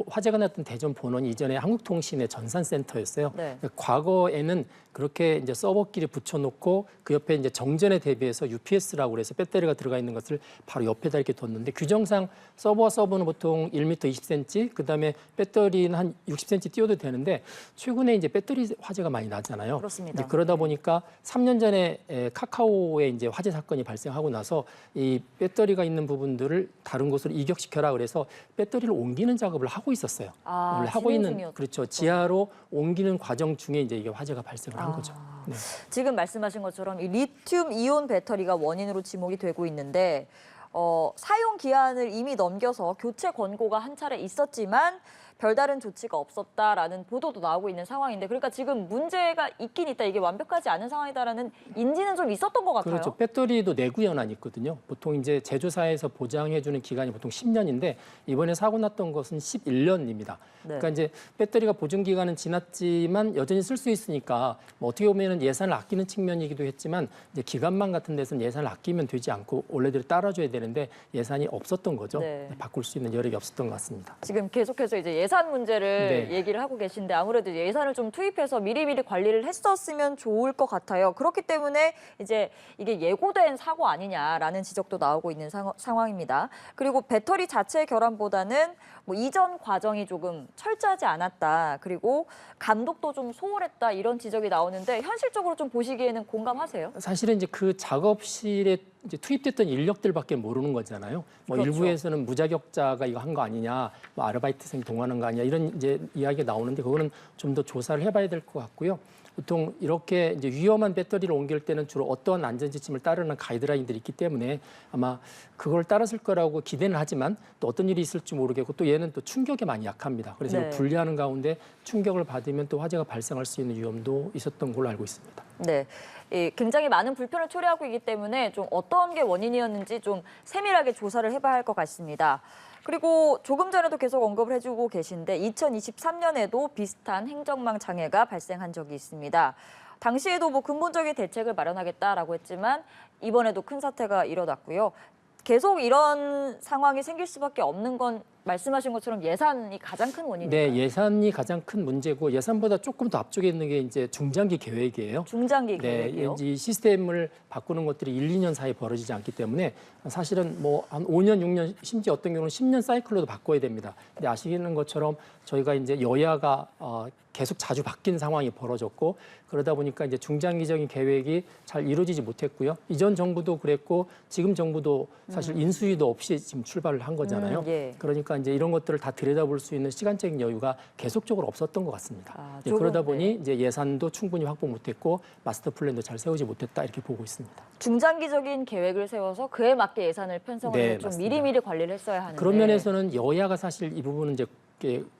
F: 화재가 났던 대전 본원이 이전에 한국통신의 전산센터였어요.
E: 네.
F: 과거에는 그렇게 이제 서버끼리 붙여놓고 그 옆에 이제 정전에 대비해서 UPS라고 그래서 배터리가 들어가 있는 것을 바로 옆에다 이렇게 뒀는데 규정상 서버와 서버는 보통 1m 20cm, 그다음에 배터리는 한 60cm 띄워도 되는데 최근에 이제 배터리 화재가 많이 나잖아요.
E: 그렇습니다.
F: 이제 그러다 보니까 3년 전에 카카오에 이제 화재 사건이 발생하고 나서 이 배터리가 있는 부분들을 다른 곳으로 이격시켜라 그래서 배터리를 옮기는 작업을 하고 있었어요. 원래 하고
E: 진행
F: 있는
E: 중이었죠.
F: 그렇죠. 지하로 옮기는 과정 중에 이제 이게 화재가 발생을 한 거죠. 네.
E: 지금 말씀하신 것처럼 이 리튬 이온 배터리가 원인으로 지목이 되고 있는데 사용 기한을 이미 넘겨서 교체 권고가 한 차례 있었지만 별다른 조치가 없었다라는 보도도 나오고 있는 상황인데 그러니까 지금 문제가 있긴 있다. 이게 완벽하지 않은 상황이다라는 인지는 좀 있었던 것 같아요.
F: 그렇죠. 배터리도 내구 연한이 있거든요. 보통 이제 제조사에서 보장해주는 기간이 보통 10년인데 이번에 사고 났던 것은 11년입니다.
E: 네.
F: 그러니까 이제 배터리가 보증 기간은 지났지만 여전히 쓸 수 있으니까 뭐 어떻게 보면은 예산을 아끼는 측면이기도 했지만 이제 기간만 같은 데서는 예산을 아끼면 되지 않고 원래대로 따라줘야 되는데 예산이 없었던 거죠.
E: 네.
F: 바꿀 수 있는 여력이 없었던 것 같습니다.
E: 지금 계속해서 이제 예산 문제를
F: 네.
E: 얘기를 하고 계신데 아무래도 예산을 좀 투입해서 미리미리 관리를 했었으면 좋을 것 같아요. 그렇기 때문에 이제 이게 예고된 사고 아니냐라는 지적도 나오고 있는 상황입니다. 그리고 배터리 자체 결함보다는 뭐 이전 과정이 조금 철저하지 않았다. 그리고 감독도 좀 소홀했다. 이런 지적이 나오는데 현실적으로 좀 보시기에는 공감하세요?
F: 사실은 이제 그 작업실에 이제 투입됐던 인력들밖에 모르는 거잖아요. 뭐
E: 그렇죠.
F: 일부에서는 무자격자가 이거 한 거 아니냐, 뭐 아르바이트생 동원한 거 아니냐 이런 이제 이야기가 나오는데 그거는 좀 더 조사를 해봐야 될 것 같고요. 보통 이렇게 이제 위험한 배터리를 옮길 때는 주로 어떠한 안전 지침을 따르는 가이드라인들이 있기 때문에 아마 그걸 따랐을 거라고 기대는 하지만 또 어떤 일이 있을지 모르겠고 또 얘는 또 충격에 많이 약합니다. 그래서
E: 네.
F: 분리하는 가운데 충격을 받으면 또 화재가 발생할 수 있는 위험도 있었던 걸로 알고 있습니다.
E: 네. 굉장히 많은 불편을 초래하고 있기 때문에 좀 어떤 게 원인이었는지 좀 세밀하게 조사를 해봐야 할 것 같습니다. 그리고 조금 전에도 계속 언급을 해주고 계신데 2023년에도 비슷한 행정망 장애가 발생한 적이 있습니다. 당시에도 뭐 근본적인 대책을 마련하겠다라고 했지만 이번에도 큰 사태가 일어났고요. 계속 이런 상황이 생길 수밖에 없는 건 말씀하신 것처럼 예산이 가장 큰 원인인가요?
F: 네, 예산이 가장 큰 문제고 예산보다 조금 더 앞쪽에 있는 게 이제 중장기 계획이에요.
E: 중장기
F: 네,
E: 계획이요?
F: 이 시스템을 바꾸는 것들이 1, 2년 사이에 벌어지지 않기 때문에 사실은 뭐 한 5년, 6년, 심지어 어떤 경우는 10년 사이클로도 바꿔야 됩니다. 근데 아시는 것처럼 저희가 이제 여야가 계속 자주 바뀐 상황이 벌어졌고 그러다 보니까 이제 중장기적인 계획이 잘 이루어지지 못했고요. 이전 정부도 그랬고 지금 정부도 사실 인수위도 없이 지금 출발을 한 거잖아요.
E: 예.
F: 그러니까 이제 이런 것들을 다 들여다볼 수 있는 시간적인 여유가 계속적으로 없었던 것 같습니다.
E: 조금,
F: 그러다 보니
E: 네.
F: 이제 예산도 충분히 확보 못했고 마스터 플랜도 잘 세우지 못했다 이렇게 보고 있습니다.
E: 중장기적인 계획을 세워서 그에 맞게 예산을 편성을
F: 네,
E: 해서 좀
F: 맞습니다.
E: 미리미리 관리를 했어야 하는데
F: 그런 면에서는 여야가 사실 이 부분은 이제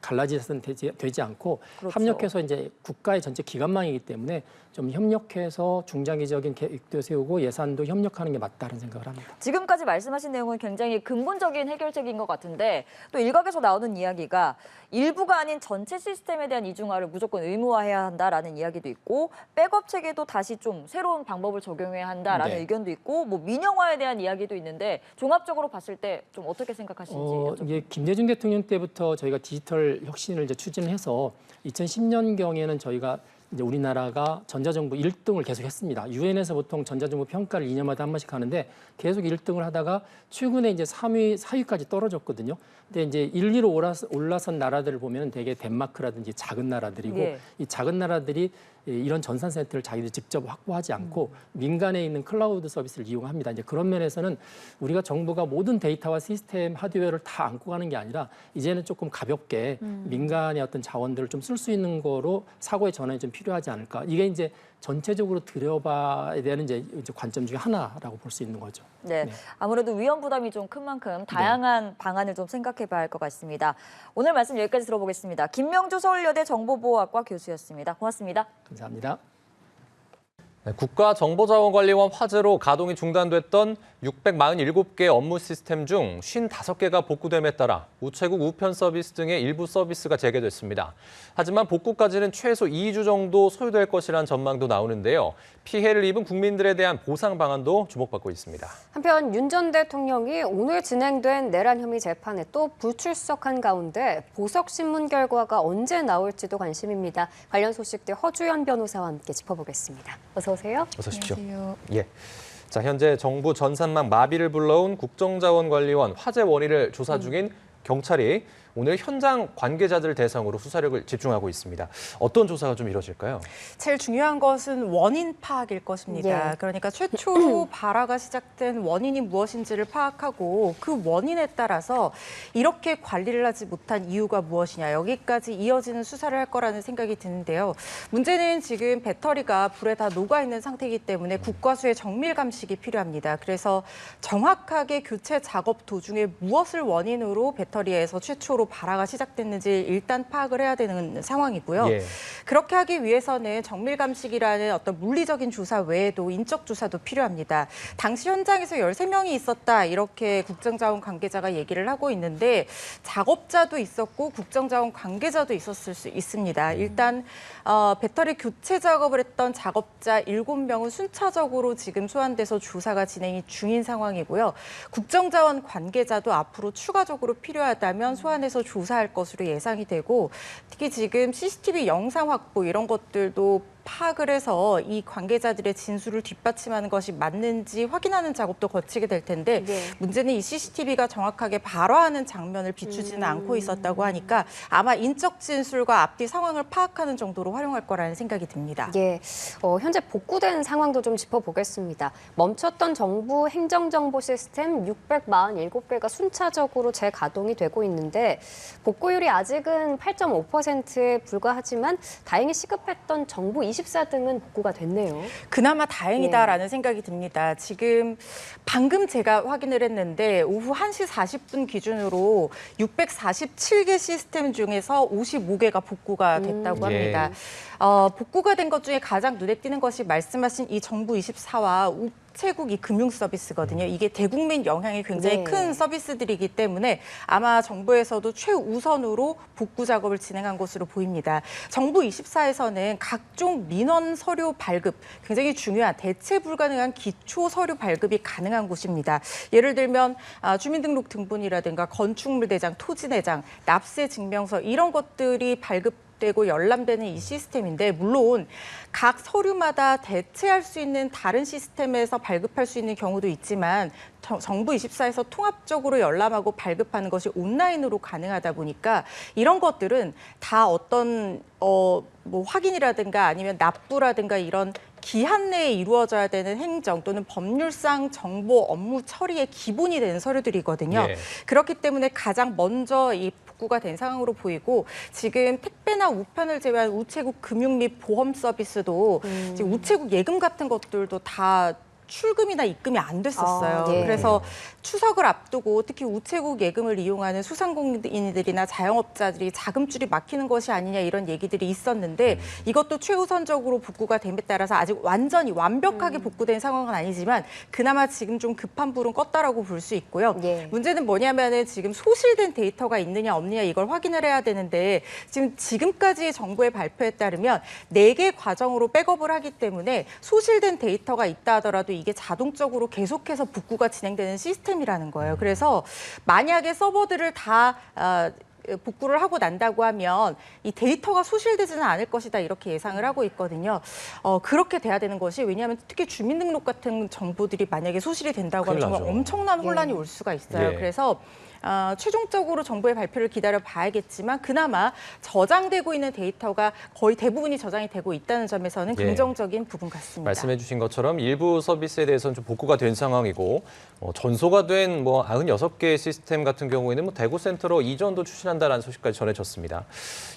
F: 갈라져서는 되지 않고
E: 그렇죠.
F: 협력해서 이제 국가의 전체 기관망이기 때문에 좀 협력해서 중장기적인 계획도 세우고 예산도 협력하는 게 맞다는 생각을 합니다.
E: 지금까지 말씀하신 내용은 굉장히 근본적인 해결책인 것 같은데 또 일각에서 나오는 이야기가 일부가 아닌 전체 시스템에 대한 이중화를 무조건 의무화해야 한다라는 이야기도 있고 백업 체계도 다시 좀 새로운 방법을 적용해야 한다라는
F: 네.
E: 의견도 있고 뭐 민영화에 대한 이야기도 있는데 종합적으로 봤을 때 좀 어떻게 생각하시는지 여쭤볼게요.
F: 이게 김대중 대통령 때부터 저희가 디지털 혁신을 이제 추진해서 2010년경에는 저희가 이제 우리나라가 전자정부 1등을 계속 했습니다. 유엔에서 보통 전자정부 평가를 2년마다 한 번씩 하는데 계속 1등을 하다가 최근에 이제 3위, 4위까지 떨어졌거든요. 근데 이제 1, 2로 올라선 나라들을 보면 되게 덴마크라든지 작은 나라들이고
E: 예.
F: 이 작은 나라들이 이런 전산 센터를 자기들이 직접 확보하지 않고 민간에 있는 클라우드 서비스를 이용합니다. 이제 그런 면에서는 우리가 정부가 모든 데이터와 시스템, 하드웨어를 다 안고 가는 게 아니라 이제는 조금 가볍게 민간의 어떤 자원들을 좀 쓸 수 있는 거로 사고의 전환이 좀 필요하지 않을까. 이게 이제 전체적으로 들여봐야 되는 이제 관점 중에 하나라고 볼 수 있는 거죠.
E: 네,
F: 네.
E: 아무래도 위험 부담이 좀 큰 만큼 다양한 방안을 좀 생각해봐야 할 것 같습니다. 오늘 말씀 여기까지 들어보겠습니다. 김명주 서울여대 정보보호학과 교수였습니다. 고맙습니다.
F: 감사합니다.
G: 네, 국가정보자원관리원 화재로 가동이 중단됐던 647개 업무 시스템 중 55개가 복구됨에 따라 우체국 우편 서비스 등의 일부 서비스가 재개됐습니다. 하지만 복구까지는 최소 2주 정도 소요될 것이라는 전망도 나오는데요. 피해를 입은 국민들에 대한 보상 방안도 주목받고 있습니다.
H: 한편 윤 전 대통령이 오늘 진행된 내란 혐의 재판에 또 불출석한 가운데 보석 신문 결과가 언제 나올지도 관심입니다. 관련 소식들 허주연 변호사와 함께 짚어보겠습니다. 어서 오세요.
G: 어서 오십시오. 안녕하세요. 예. 자, 현재 정부 전산망 마비를 불러온 국정자원관리원 화재 원인을 조사 중인 경찰이 오늘 현장 관계자들 대상으로 수사력을 집중하고 있습니다. 어떤 조사가 좀 이뤄질까요?
I: 제일 중요한 것은 원인 파악일 것입니다.
H: 예.
I: 그러니까 최초로 발화가 시작된 원인이 무엇인지를 파악하고 그 원인에 따라서 이렇게 관리를 하지 못한 이유가 무엇이냐 여기까지 이어지는 수사를 할 거라는 생각이 드는데요. 문제는 지금 배터리가 불에 다 녹아있는 상태이기 때문에 국과수의 정밀 감식이 필요합니다. 그래서 정확하게 교체 작업 도중에 무엇을 원인으로 배터리에서 최초로 정도로 발화가 시작됐는지 일단 파악을 해야 되는 상황이고요.
G: 예.
I: 그렇게 하기 위해서는 정밀감식이라는 어떤 물리적인 조사 외에도 인적 조사도 필요합니다. 당시 현장에서 13명이 있었다 이렇게 국정자원 관계자가 얘기를 하고 있는데 작업자도 있었고 국정자원 관계자도 있었을 수 있습니다. 일단 배터리 교체 작업을 했던 작업자 7명은 순차적으로 지금 소환돼서 조사가 진행이 중인 상황이고요. 국정자원 관계자도 앞으로 추가적으로 필요하다면 소환해서 조사할 것으로 예상이 되고 특히 지금 CCTV 영상 확보 이런 것들도 파악을 해서 이 관계자들의 진술을 뒷받침하는 것이 맞는지 확인하는 작업도 거치게 될 텐데 문제는 이 CCTV가 정확하게 발화하는 장면을 비추지는 않고 있었다고 하니까 아마 인적 진술과 앞뒤 상황을 파악하는 정도로 활용할 거라는 생각이 듭니다.
H: 예, 현재 복구된 상황도 좀 짚어보겠습니다. 멈췄던 정부 행정정보 시스템 647개가 순차적으로 재가동이 되고 있는데 복구율이 아직은 8.5%에 불과하지만 다행히 시급했던 정부 24등은 복구가 됐네요.
I: 그나마 다행이다라는 생각이 듭니다. 지금 방금 제가 확인을 했는데 오후 1시 40분 기준으로 647개 시스템 중에서 55개가 복구가 됐다고 합니다. 복구가 된 것 중에 가장 눈에 띄는 것이 말씀하신 이 정부 24와 우체국 이 금융 서비스거든요. 이게 대국민 영향이 굉장히 큰 서비스들이기 때문에 아마 정부에서도 최우선으로 복구 작업을 진행한 것으로 보입니다. 정부 24에서는 각종 민원 서류 발급, 굉장히 중요한 대체 불가능한 기초 서류 발급이 가능한 곳입니다. 예를 들면 주민등록 등본이라든가 건축물 대장, 토지 내장, 납세 증명서 이런 것들이 발급되고 열람되는 이 시스템인데 물론 각 서류마다 대체할 수 있는 다른 시스템에서 발급할 수 있는 경우도 있지만 정부 24에서 통합적으로 열람하고 발급하는 것이 온라인으로 가능하다 보니까 이런 것들은 다 어떤 뭐 확인이라든가 아니면 납부라든가 이런 기한 내에 이루어져야 되는 행정 또는 법률상 정보 업무 처리의 기본이 되는 서류들이거든요.
G: 예.
I: 그렇기 때문에 가장 먼저 이 복구가 된 상황으로 보이고 지금 택배나 우편을 제외한 우체국 금융 및 보험 서비스도 지금 우체국 예금 같은 것들도 다 출금이나 입금이 안 됐었어요. 그래서 추석을 앞두고 특히 우체국 예금을 이용하는 소상공인들이나 자영업자들이 자금줄이 막히는 것이 아니냐 이런 얘기들이 있었는데 이것도 최우선적으로 복구가 됨에 따라서 아직 완전히 완벽하게 복구된 상황은 아니지만 그나마 지금 좀 급한 불은 껐다라고 볼 수 있고요. 문제는 뭐냐면은 지금 소실된 데이터가 있느냐 없느냐 이걸 확인을 해야 되는데 지금까지 정부의 발표에 따르면 4개 과정으로 백업을 하기 때문에 소실된 데이터가 있다 하더라도 이게 자동적으로 계속해서 복구가 진행되는 시스템이라는 거예요. 그래서 만약에 서버들을 다 복구를 하고 난다고 하면 이 데이터가 소실되지는 않을 것이다 이렇게 예상을 하고 있거든요. 그렇게 돼야 되는 것이 왜냐하면 특히 주민등록 같은 정보들이 만약에 소실이 된다고 하면 정말 엄청난 혼란이 올 수가 있어요. 그래서 최종적으로 정부의 발표를 기다려 봐야겠지만 그나마 저장되고 있는 데이터가 거의 대부분이 저장이 되고 있다는 점에서는 긍정적인 부분 같습니다.
G: 말씀해 주신 것처럼 일부 서비스에 대해서는 좀 복구가 된 상황이고 전소가 된 96개의 시스템 같은 경우에는 대구센터로 이전도 추진한다는 소식까지 전해졌습니다.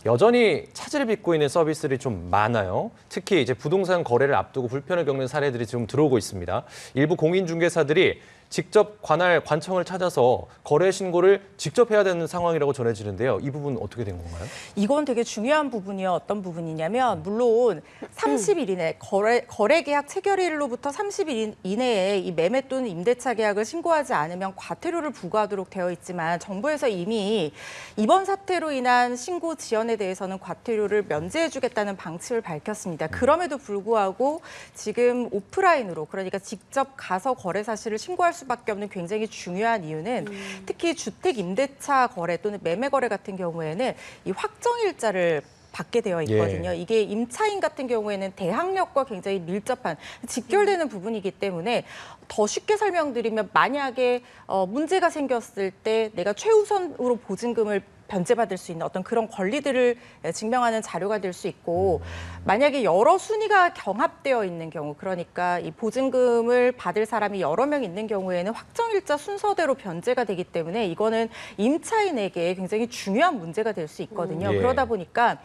G: 여전히 차질을 빚고 있는 서비스들이 좀 많아요. 특히 이제 부동산 거래를 앞두고 불편을 겪는 사례들이 지금 들어오고 있습니다. 일부 공인중개사들이 직접 관할 관청을 찾아서 거래 신고를 직접 해야 되는 상황이라고 전해지는데요. 이 부분 어떻게 된 건가요?
I: 이건 되게 중요한 부분이요. 어떤 부분이냐면 물론 30일 이내 거래 계약 체결일로부터 30일 이내에 이 매매 또는 임대차 계약을 신고하지 않으면 과태료를 부과하도록 되어 있지만 정부에서 이미 이번 사태로 인한 신고 지연에 대해서는 과태료를 면제해 주겠다는 방침을 밝혔습니다. 그럼에도 불구하고 지금 오프라인으로 그러니까 직접 가서 거래 사실을 신고할 수밖에 없는 굉장히 중요한 이유는 특히 주택 임대차 거래 또는 매매 거래 같은 경우에는 이 확정일자를 받게 되어 있거든요. 이게 임차인 같은 경우에는 대항력과 굉장히 밀접한 직결되는 부분이기 때문에 더 쉽게 설명드리면 만약에 문제가 생겼을 때 내가 최우선으로 보증금을 변제받을 수 있는 어떤 그런 권리들을 증명하는 자료가 될 수 있고 만약에 여러 순위가 경합되어 있는 경우 그러니까 이 보증금을 받을 사람이 여러 명 있는 경우에는 확정일자 순서대로 변제가 되기 때문에 이거는 임차인에게 굉장히 중요한 문제가 될 수 있거든요. 그러다 보니까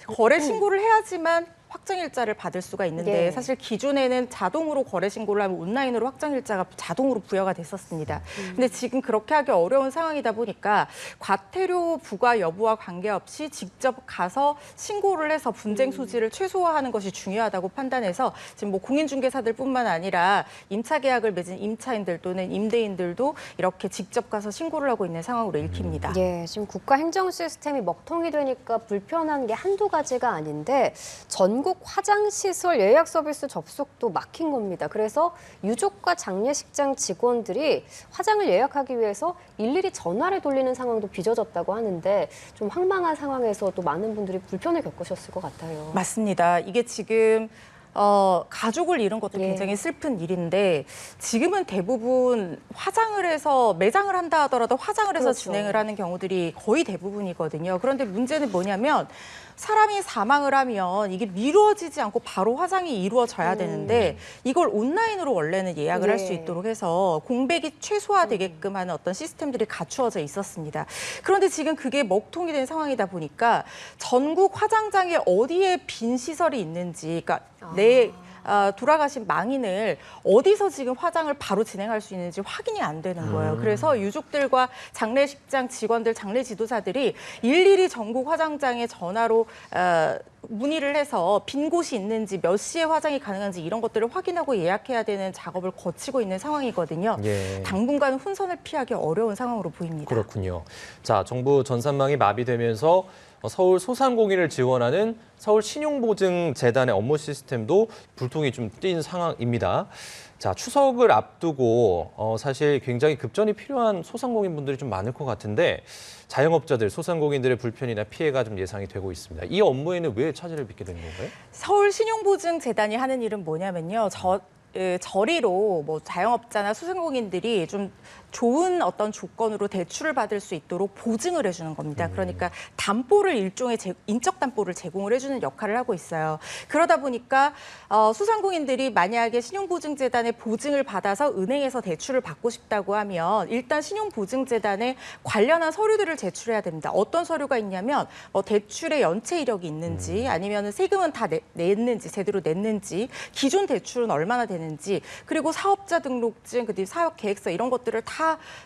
I: 거래 신고를 해야지만 확정일자를 받을 수가 있는데
H: 예.
I: 사실 기존에는 자동으로 거래 신고를 하면 온라인으로 확정일자가 자동으로 부여가 됐었습니다. 근데 지금 그렇게 하기 어려운 상황이다 보니까 과태료 부과 여부와 관계없이 직접 가서 신고를 해서 분쟁 소지를 최소화하는 것이 중요하다고 판단해서 지금 뭐 공인중개사들뿐만 아니라 임차 계약을 맺은 임차인들 또는 임대인들도 이렇게 직접 가서 신고를 하고 있는 상황으로 읽힙니다.
H: 예, 지금 국가 행정 시스템이 먹통이 되니까 불편한 게 한두 가지가 아닌데 전국 화장시설 예약 서비스 접속도 막힌 겁니다. 그래서 유족과 장례식장 직원들이 화장을 예약하기 위해서 일일이 전화를 돌리는 상황도 빚어졌다고 하는데 좀 황망한 상황에서 또 많은 분들이 불편을 겪으셨을 것 같아요.
I: 맞습니다. 이게 지금 가족을 잃은 것도
H: 예.
I: 굉장히 슬픈 일인데 지금은 대부분 화장을 해서 매장을 한다 하더라도 화장을 해서
H: 그렇죠.
I: 진행을 하는 경우들이 거의 대부분이거든요. 그런데 문제는 뭐냐면 사람이 사망을 하면 이게 미루어지지 않고 바로 화장이 이루어져야 되는데 이걸 온라인으로 원래는 예약을 할 수
H: 예.
I: 있도록 해서 공백이 최소화되게끔 하는 어떤 시스템들이 갖추어져 있었습니다. 그런데 지금 그게 먹통이 된 상황이다 보니까 전국 화장장에 어디에 빈 시설이 있는지, 그러니까 돌아가신 망인을 어디서 지금 화장을 바로 진행할 수 있는지 확인이 안 되는 거예요. 그래서 유족들과 장례식장 직원들, 장례 지도사들이 일일이 전국 화장장에 전화로 문의를 해서 빈 곳이 있는지 몇 시에 화장이 가능한지 이런 것들을 확인하고 예약해야 되는 작업을 거치고 있는 상황이거든요.
G: 예.
I: 당분간은 혼선을 피하기 어려운 상황으로 보입니다.
G: 그렇군요. 자, 정부 전산망이 마비되면서 서울 소상공인을 지원하는 서울신용보증재단의 업무 시스템도 불통이 좀 뛴 상황입니다. 자, 추석을 앞두고 사실 굉장히 급전이 필요한 소상공인 분들이 좀 많을 것 같은데 자영업자들, 소상공인들의 불편이나 피해가 좀 예상이 되고 있습니다. 이 업무에는 왜 차질을 빚게 된 건가요?
I: 서울신용보증재단이 하는 일은 뭐냐면요. 저리로 뭐 자영업자나 소상공인들이 좀 좋은 어떤 조건으로 대출을 받을 수 있도록 보증을 해주는 겁니다. 그러니까 담보를 일종의 인적 담보를 제공을 해주는 역할을 하고 있어요. 그러다 보니까 소상공인들이 만약에 신용보증재단의 보증을 받아서 은행에서 대출을 받고 싶다고 하면 일단 신용보증재단에 관련한 서류들을 제출해야 됩니다. 어떤 서류가 있냐면 대출의 연체 이력이 있는지 아니면 세금은 다 냈는지 제대로 냈는지 기존 대출은 얼마나 되는지 그리고 사업자 등록증 그리고 사업 계획서 이런 것들을 다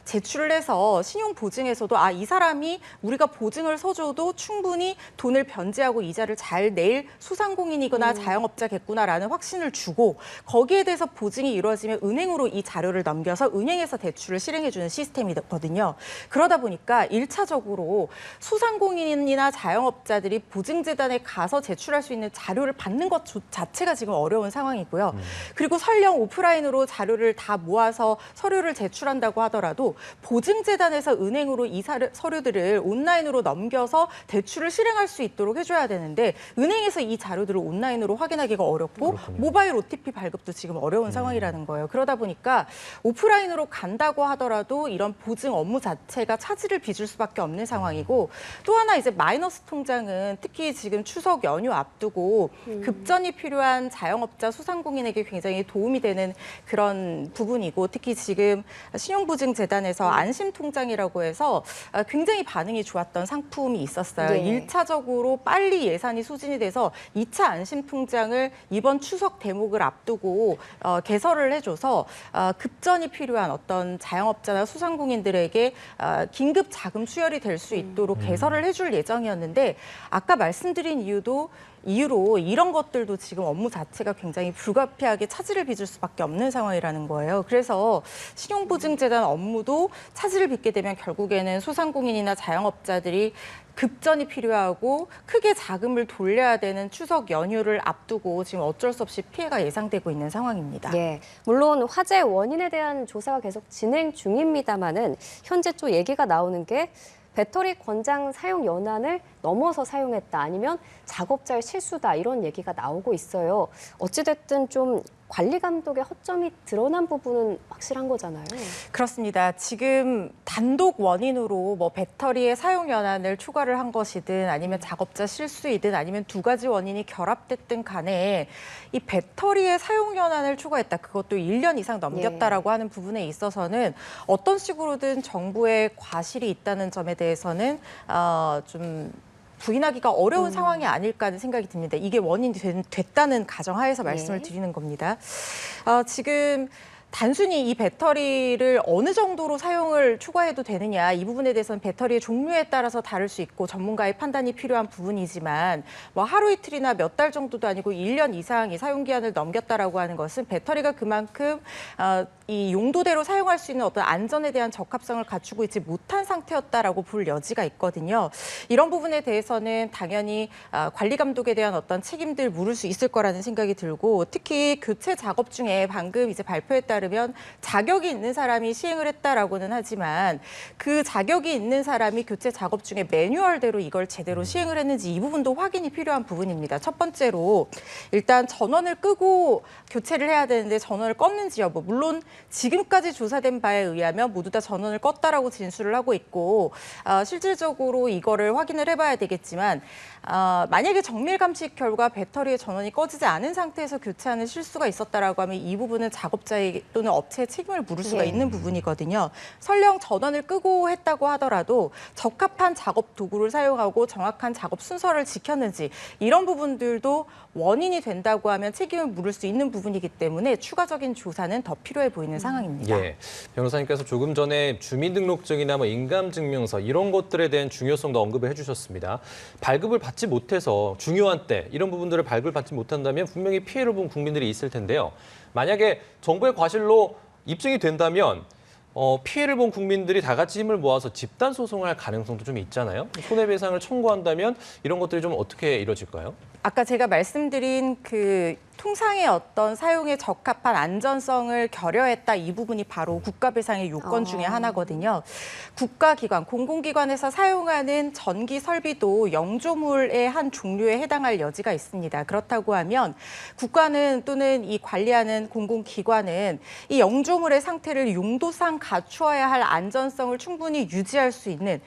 I: 제출을 해서 신용보증에서도 이 사람이 우리가 보증을 서줘도 충분히 돈을 변제하고 이자를 잘 낼 소상공인이거나 자영업자겠구나라는 확신을 주고 거기에 대해서 보증이 이루어지면 은행으로 이 자료를 넘겨서 은행에서 대출을 실행해주는 시스템이거든요. 그러다 보니까 1차적으로 소상공인이나 자영업자들이 보증재단에 가서 제출할 수 있는 자료를 받는 것 자체가 지금 어려운 상황이고요. 그리고 설령 오프라인으로 자료를 다 모아서 서류를 제출한다고 하더라도 보증재단에서 은행으로 이 서류들을 온라인으로 넘겨서 대출을 실행할 수 있도록 해줘야 되는데 은행에서 이 자료들을 온라인으로 확인하기가 어렵고
G: 그렇군요.
I: 모바일 OTP 발급도 지금 어려운 상황이라는 거예요. 그러다 보니까 오프라인으로 간다고 하더라도 이런 보증 업무 자체가 차질을 빚을 수밖에 없는 상황이고 또 하나 이제 마이너스 통장은 특히 지금 추석 연휴 앞두고 급전이 필요한 자영업자 소상공인에게 굉장히 도움이 되는 그런 부분이고 특히 지금 신용보증재단에서 안심통장이라고 해서 굉장히 반응이 좋았던 상품이 있었어요.
H: 예.
I: 1차적으로 빨리 예산이 소진이 돼서 2차 안심통장을 이번 추석 대목을 앞두고 개설을 해줘서 급전이 필요한 어떤 자영업자나 소상공인들에게 긴급 자금 수혈이 될 수 있도록 개설을 해줄 예정이었는데 아까 말씀드린 이유로 이런 것들도 지금 업무 자체가 굉장히 불가피하게 차질을 빚을 수밖에 없는 상황이라는 거예요. 그래서 신용보증재단 업무도 차질을 빚게 되면 결국에는 소상공인이나 자영업자들이 급전이 필요하고 크게 자금을 돌려야 되는 추석 연휴를 앞두고 지금 어쩔 수 없이 피해가 예상되고 있는 상황입니다.
H: 예, 물론 화재 원인에 대한 조사가 계속 진행 중입니다만은 현재 또 얘기가 나오는 게 배터리 권장 사용 연한을 넘어서 사용했다 아니면 작업자의 실수다 이런 얘기가 나오고 있어요. 어찌됐든 좀 관리 감독의 허점이 드러난 부분은 확실한 거잖아요.
I: 그렇습니다. 지금 단독 원인으로 뭐 배터리의 사용 연한을 초과를 한 것이든 아니면 작업자 실수이든 아니면 두 가지 원인이 결합됐든 간에 이 배터리의 사용 연한을 초과했다. 그것도 1년 이상 넘겼다라고 하는 부분에 있어서는 어떤 식으로든 정부의 과실이 있다는 점에 대해서는 좀 부인하기가 어려운 상황이 아닐까 하는 생각이 듭니다. 이게 원인이 됐다는 가정하에서 말씀을
H: 네.
I: 드리는 겁니다. 지금 단순히 이 배터리를 어느 정도로 사용을 추가해도 되느냐, 이 부분에 대해서는 배터리의 종류에 따라서 다를 수 있고 전문가의 판단이 필요한 부분이지만 뭐 하루 이틀이나 몇 달 정도도 아니고 1년 이상이 사용기한을 넘겼다라고 하는 것은 배터리가 그만큼 이 용도대로 사용할 수 있는 어떤 안전에 대한 적합성을 갖추고 있지 못한 상태였다라고 볼 여지가 있거든요. 이런 부분에 대해서는 당연히 관리 감독에 대한 어떤 책임들 물을 수 있을 거라는 생각이 들고, 특히 교체 작업 중에 방금 이제 발표에 따르면 자격이 있는 사람이 시행을 했다라고는 하지만 그 자격이 있는 사람이 교체 작업 중에 매뉴얼대로 이걸 제대로 시행을 했는지 이 부분도 확인이 필요한 부분입니다. 첫 번째로 일단 전원을 끄고 교체를 해야 되는데 전원을 껐는지 여부, 물론 지금까지 조사된 바에 의하면 모두 다 전원을 껐다라고 진술을 하고 있고 실질적으로 이거를 확인을 해봐야 되겠지만 만약에 정밀 감식 결과 배터리의 전원이 꺼지지 않은 상태에서 교체하는 실수가 있었다라고 하면 이 부분은 작업자의 또는 업체의 책임을 물을 수가 있는 부분이거든요. 설령 전원을 끄고 했다고 하더라도 적합한 작업 도구를 사용하고 정확한 작업 순서를 지켰는지 이런 부분들도 원인이 된다고 하면 책임을 물을 수 있는 부분이기 때문에 추가적인 조사는 더 필요해 보이는 상황입니다.
G: 예, 변호사님께서 조금 전에 주민등록증이나 뭐 인감증명서 이런 것들에 대한 중요성도 언급을 해주셨습니다. 발급을 받지 못해서 중요한 때 이런 부분들을 발급을 받지 못한다면 분명히 피해를 본 국민들이 있을 텐데요. 만약에 정부의 과실로 입증이 된다면 피해를 본 국민들이 다 같이 힘을 모아서 집단 소송을 할 가능성도 좀 있잖아요. 손해배상을 청구한다면 이런 것들이 좀 어떻게 이루어질까요?
I: 아까 제가 말씀드린 그 통상의 어떤 사용에 적합한 안전성을 결여했다, 이 부분이 바로 국가배상의 요건 중에 하나거든요. 국가기관, 공공기관에서 사용하는 전기 설비도 영조물의 한 종류에 해당할 여지가 있습니다. 그렇다고 하면 국가는 또는 이 관리하는 공공기관은 이 영조물의 상태를 용도상 갖추어야 할 안전성을 충분히 유지할 수 있는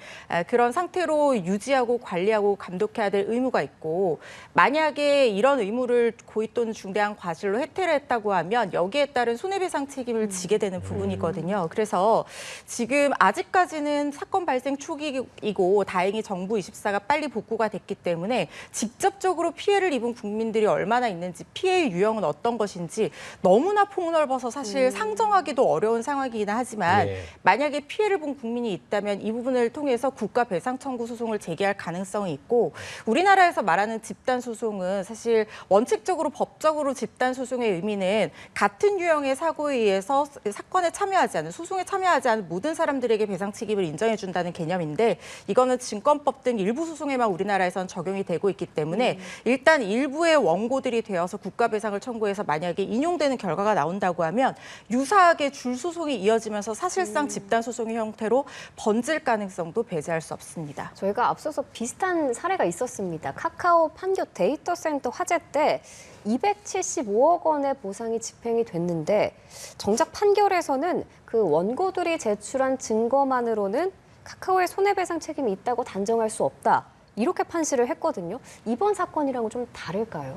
I: 그런 상태로 유지하고 관리하고 감독해야 될 의무가 있고, 만약에 이런 의무를 고의 또는 중대한 과실로 해태를 했다고 하면 여기에 따른 손해배상 책임을 지게 되는 부분이거든요. 그래서 지금 아직까지는 사건 발생 초기이고 다행히 정부 24가 빨리 복구가 됐기 때문에 직접적으로 피해를 입은 국민들이 얼마나 있는지, 피해의 유형은 어떤 것인지 너무나 폭넓어서 사실 상정하기도 어려운 상황이긴 하지만 만약에 피해를 본 국민이 있다면 이 부분을 통해서 국가 배상 청구 소송을 제기할 가능성이 있고, 우리나라에서 말하는 집단 소송은 사실 원칙적으로 법적으로 집단 소송의 의미는 같은 유형의 사고에 의해서 사건에 참여하지 않은, 소송에 참여하지 않은 모든 사람들에게 배상 책임을 인정해 준다는 개념인데, 이거는 증권법 등 일부 소송에만 우리나라에서는 적용이 되고 있기 때문에 일단 일부의 원고들이 되어서 국가 배상을 청구해서 만약에 인용되는 결과가 나온다고 하면 유사하게 줄 소송이 이어지면서 사실상 집단 소송의 형태로 번질 가능성도 배제할 수 없습니다.
H: 저희가 앞서서 비슷한 사례가 있었습니다. 카카오 판교 데이터 센터 화재 때 275억 원의 보상이 집행이 됐는데 정작 판결에서는 그 원고들이 제출한 증거만으로는 카카오의 손해배상 책임이 있다고 단정할 수 없다, 이렇게 판시를 했거든요. 이번 사건이랑은 좀 다를까요?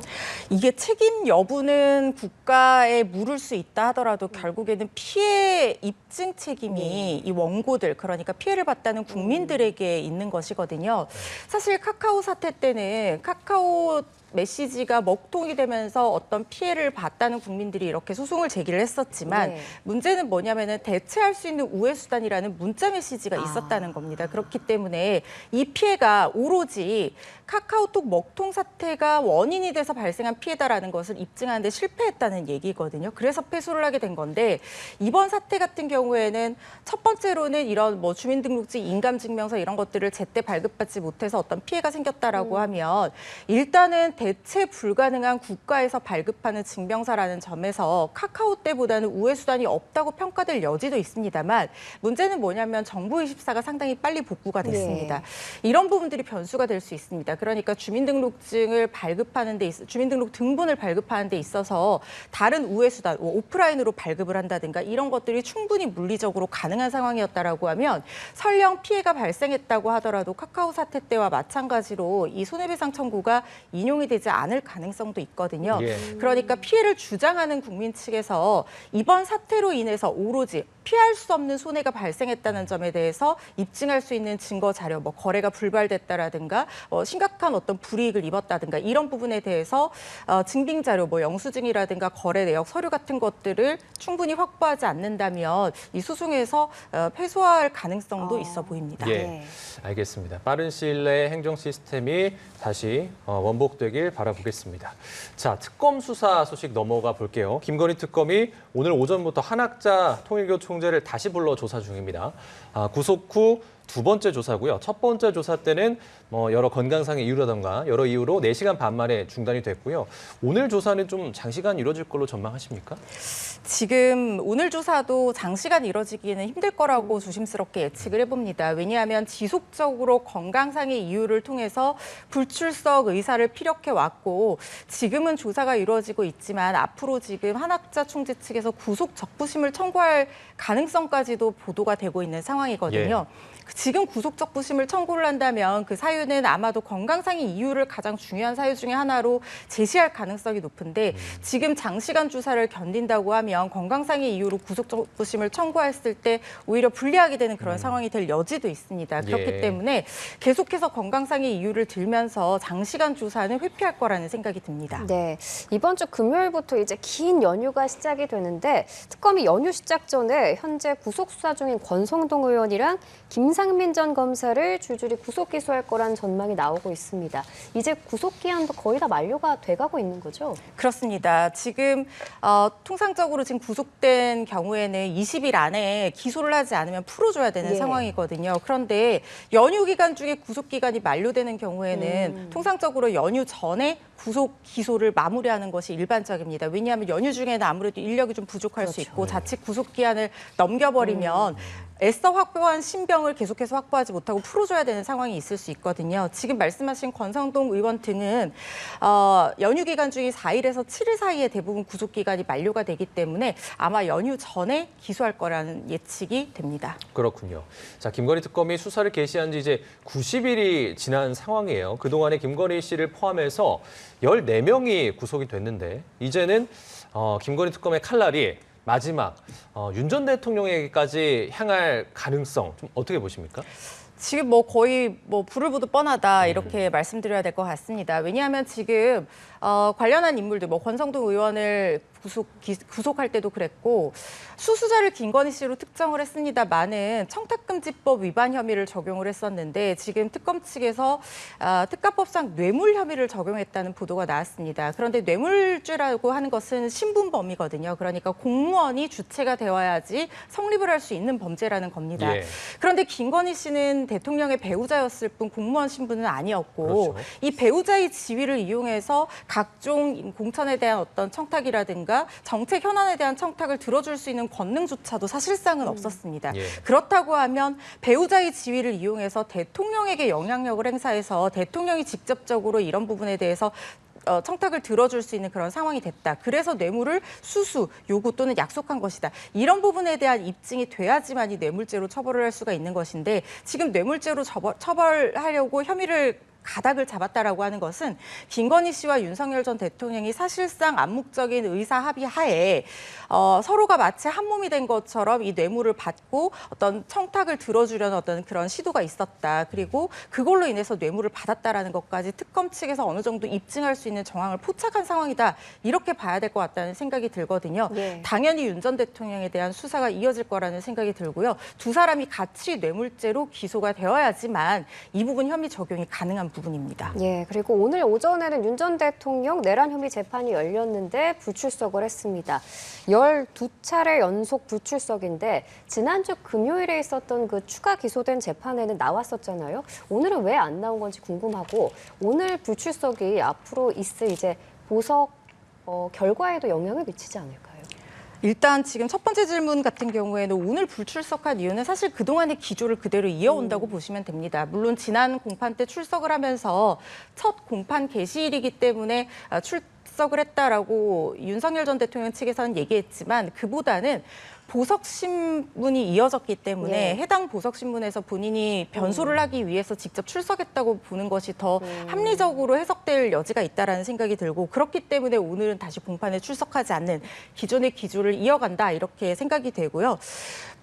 I: 이게 책임 여부는 국가에 물을 수 있다 하더라도 결국에는 피해 입증 책임이 이 원고들, 그러니까 피해를 봤다는 국민들에게 있는 것이거든요. 사실 카카오 사태 때는 카카오 메시지가 먹통이 되면서 어떤 피해를 봤다는 국민들이 이렇게 소송을 제기를 했었지만 문제는 뭐냐면은 대체할 수 있는 우회 수단이라는 문자 메시지가 있었다는 겁니다. 그렇기 때문에 이 피해가 오로지 카카오톡 먹통 사태가 원인이 돼서 발생한 피해다라는 것을 입증하는 데 실패했다는 얘기거든요. 그래서 패소를 하게 된 건데, 이번 사태 같은 경우에는 첫 번째로는 이런 뭐 주민등록증, 인감증명서 이런 것들을 제때 발급받지 못해서 어떤 피해가 생겼다라고 하면 일단은 대체 불가능한 국가에서 발급하는 증명서라는 점에서 카카오 때보다는 우회 수단이 없다고 평가될 여지도 있습니다만, 문제는 뭐냐면 정부 24가 상당히 빨리 복구가 됐습니다. 이런 부분들이 변수가 될 수 있습니다. 그러니까 주민등록증을 발급하는 데 주민등록 등본을 발급하는 데 있어서 다른 우회 수단, 오프라인으로 발급을 한다든가 이런 것들이 충분히 물리적으로 가능한 상황이었다라고 하면 설령 피해가 발생했다고 하더라도 카카오 사태 때와 마찬가지로 이 손해배상 청구가 인용이 되지 않을 가능성도 있거든요.
G: 예.
I: 그러니까 피해를 주장하는 국민 측에서 이번 사태로 인해서 오로지 피할 수 없는 손해가 발생했다는 점에 대해서 입증할 수 있는 증거 자료, 뭐 거래가 불발됐다라든가 심각한 어떤 불이익을 입었다든가 이런 부분에 대해서 증빙 자료, 뭐 영수증이라든가 거래 내역, 서류 같은 것들을 충분히 확보하지 않는다면 이 소송에서 패소할 가능성도 있어 보입니다.
G: 예, 알겠습니다. 빠른 시일 내에 행정 시스템이 다시 원복되길 바라보겠습니다. 자, 특검 수사 소식 넘어가 볼게요. 김건희 특검이 오늘 오전부터 한학자 통일교 총재를 다시 불러 조사 중입니다. 구속 후 두 번째 조사고요. 첫 번째 조사 때는 여러 건강상의 이유라던가 여러 이유로 4시간 반 만에 중단이 됐고요. 오늘 조사는 좀 장시간 이루어질 걸로 전망하십니까?
I: 지금 오늘 조사도 장시간 이뤄지기는 힘들 거라고 조심스럽게 예측을 해봅니다. 왜냐하면 지속적으로 건강상의 이유를 통해서 불출석 의사를 피력해 왔고 지금은 조사가 이루어지고 있지만 앞으로 지금 한학자 총재 측에서 구속 적부심을 청구할 가능성까지도 보도가 되고 있는 상황이거든요. 지금 구속 적부심을 청구를 한다면 그 사유는 아마도 건강상의 이유를 가장 중요한 사유 중에 하나로 제시할 가능성이 높은데 지금 장시간 조사를 견딘다고 하면 건강상의 이유로 구속 적부심을 청구했을 때 오히려 불리하게 되는 그런 상황이 될 여지도 있습니다. 그렇기 때문에 계속해서 건강상의 이유를 들면서 장시간 조사는 회피할 거라는 생각이 듭니다.
H: 네, 이번 주 금요일부터 이제 긴 연휴가 시작이 되는데 특검이 연휴 시작 전에 현재 구속 수사 중인 권성동 의원이랑 김상민 전 검사를 줄줄이 구속 기소할 거라는 전망이 나오고 있습니다. 이제 구속 기한도 거의 다 만료가 돼가고 있는 거죠?
I: 그렇습니다. 지금 통상적으로 지금 구속된 경우에는 20일 안에 기소를 하지 않으면 풀어줘야 되는 상황이거든요. 그런데 연휴 기간 중에 구속 기간이 만료되는 경우에는 통상적으로 연휴 전에 구속 기소를 마무리하는 것이 일반적입니다. 왜냐하면 연휴 중에는 아무래도 인력이 좀 부족할 수 있고 자칫 구속 기한을 넘겨버리면 애써 확보한 신병을 계속해서 확보하지 못하고 풀어줘야 되는 상황이 있을 수 있거든요. 지금 말씀하신 권성동 의원 등은 연휴 기간 중에 4일에서 7일 사이에 대부분 구속 기간이 만료가 되기 때문에 아마 연휴 전에 기소할 거라는 예측이 됩니다.
G: 그렇군요. 자, 김건희 특검이 수사를 개시한 지 이제 90일이 지난 상황이에요. 그동안에 김건희 씨를 포함해서 14명이 구속이 됐는데 이제는 김건희 특검의 칼날이 마지막 윤 전 대통령에게까지 향할 가능성 좀 어떻게 보십니까?
I: 지금 거의 불을 보듯 뻔하다 이렇게 말씀드려야 될 것 같습니다. 왜냐하면 지금 관련한 인물들 권성동 의원을 구속할 때도 그랬고 수수자를 김건희 씨로 특정을 했습니다만은 청탁금지법 위반 혐의를 적용을 했었는데 지금 특검 측에서 특가법상 뇌물 혐의를 적용했다는 보도가 나왔습니다. 그런데 뇌물죄라고 하는 것은 신분범이거든요. 그러니까 공무원이 주체가 되어야지 성립을 할 수 있는 범죄라는 겁니다. 그런데 김건희 씨는 대통령의 배우자였을 뿐 공무원 신분은 아니었고 이 배우자의 지위를 이용해서 각종 공천에 대한 어떤 청탁이라든가 정책 현안에 대한 청탁을 들어줄 수 있는 권능조차도 사실상은 없었습니다. 그렇다고 하면 배우자의 지위를 이용해서 대통령에게 영향력을 행사해서 대통령이 직접적으로 이런 부분에 대해서 청탁을 들어줄 수 있는 그런 상황이 됐다. 그래서 뇌물을 수수, 요구 또는 약속한 것이다. 이런 부분에 대한 입증이 돼야지만 이 뇌물죄로 처벌을 할 수가 있는 것인데 지금 뇌물죄로 처벌하려고 혐의를 가닥을 잡았다라고 하는 것은 김건희 씨와 윤석열 전 대통령이 사실상 암묵적인 의사 합의 하에 서로가 마치 한 몸이 된 것처럼 이 뇌물을 받고 어떤 청탁을 들어주려는 어떤 그런 시도가 있었다. 그리고 그걸로 인해서 뇌물을 받았다라는 것까지 특검 측에서 어느 정도 입증할 수 있는 정황을 포착한 상황이다. 이렇게 봐야 될 것 같다는 생각이 들거든요. 당연히 윤 전 대통령에 대한 수사가 이어질 거라는 생각이 들고요. 두 사람이 같이 뇌물죄로 기소가 되어야지만 이 부분 혐의 적용이 가능한 부분입니다.
H: 그리고 오늘 오전에는 윤 전 대통령 내란 혐의 재판이 열렸는데 불출석을 했습니다. 12차례 연속 불출석인데 지난주 금요일에 있었던 그 추가 기소된 재판에는 나왔었잖아요. 오늘은 왜 안 나온 건지 궁금하고 오늘 불출석이 앞으로 있을 이제 보석 결과에도 영향을 미치지 않을까요?
I: 일단 지금 첫 번째 질문 같은 경우에는 오늘 불출석한 이유는 사실 그동안의 기조를 그대로 이어온다고 보시면 됩니다. 물론 지난 공판 때 출석을 하면서 첫 공판 개시일이기 때문에 출석을 했다라고 윤석열 전 대통령 측에서는 얘기했지만 그보다는 보석 신문이 이어졌기 때문에
H: 예.
I: 해당 보석 신문에서 본인이 변소를 하기 위해서 직접 출석했다고 보는 것이 더 합리적으로 해석될 여지가 있다라는 생각이 들고 그렇기 때문에 오늘은 다시 공판에 출석하지 않는 기존의 기조를 이어간다 이렇게 생각이 되고요.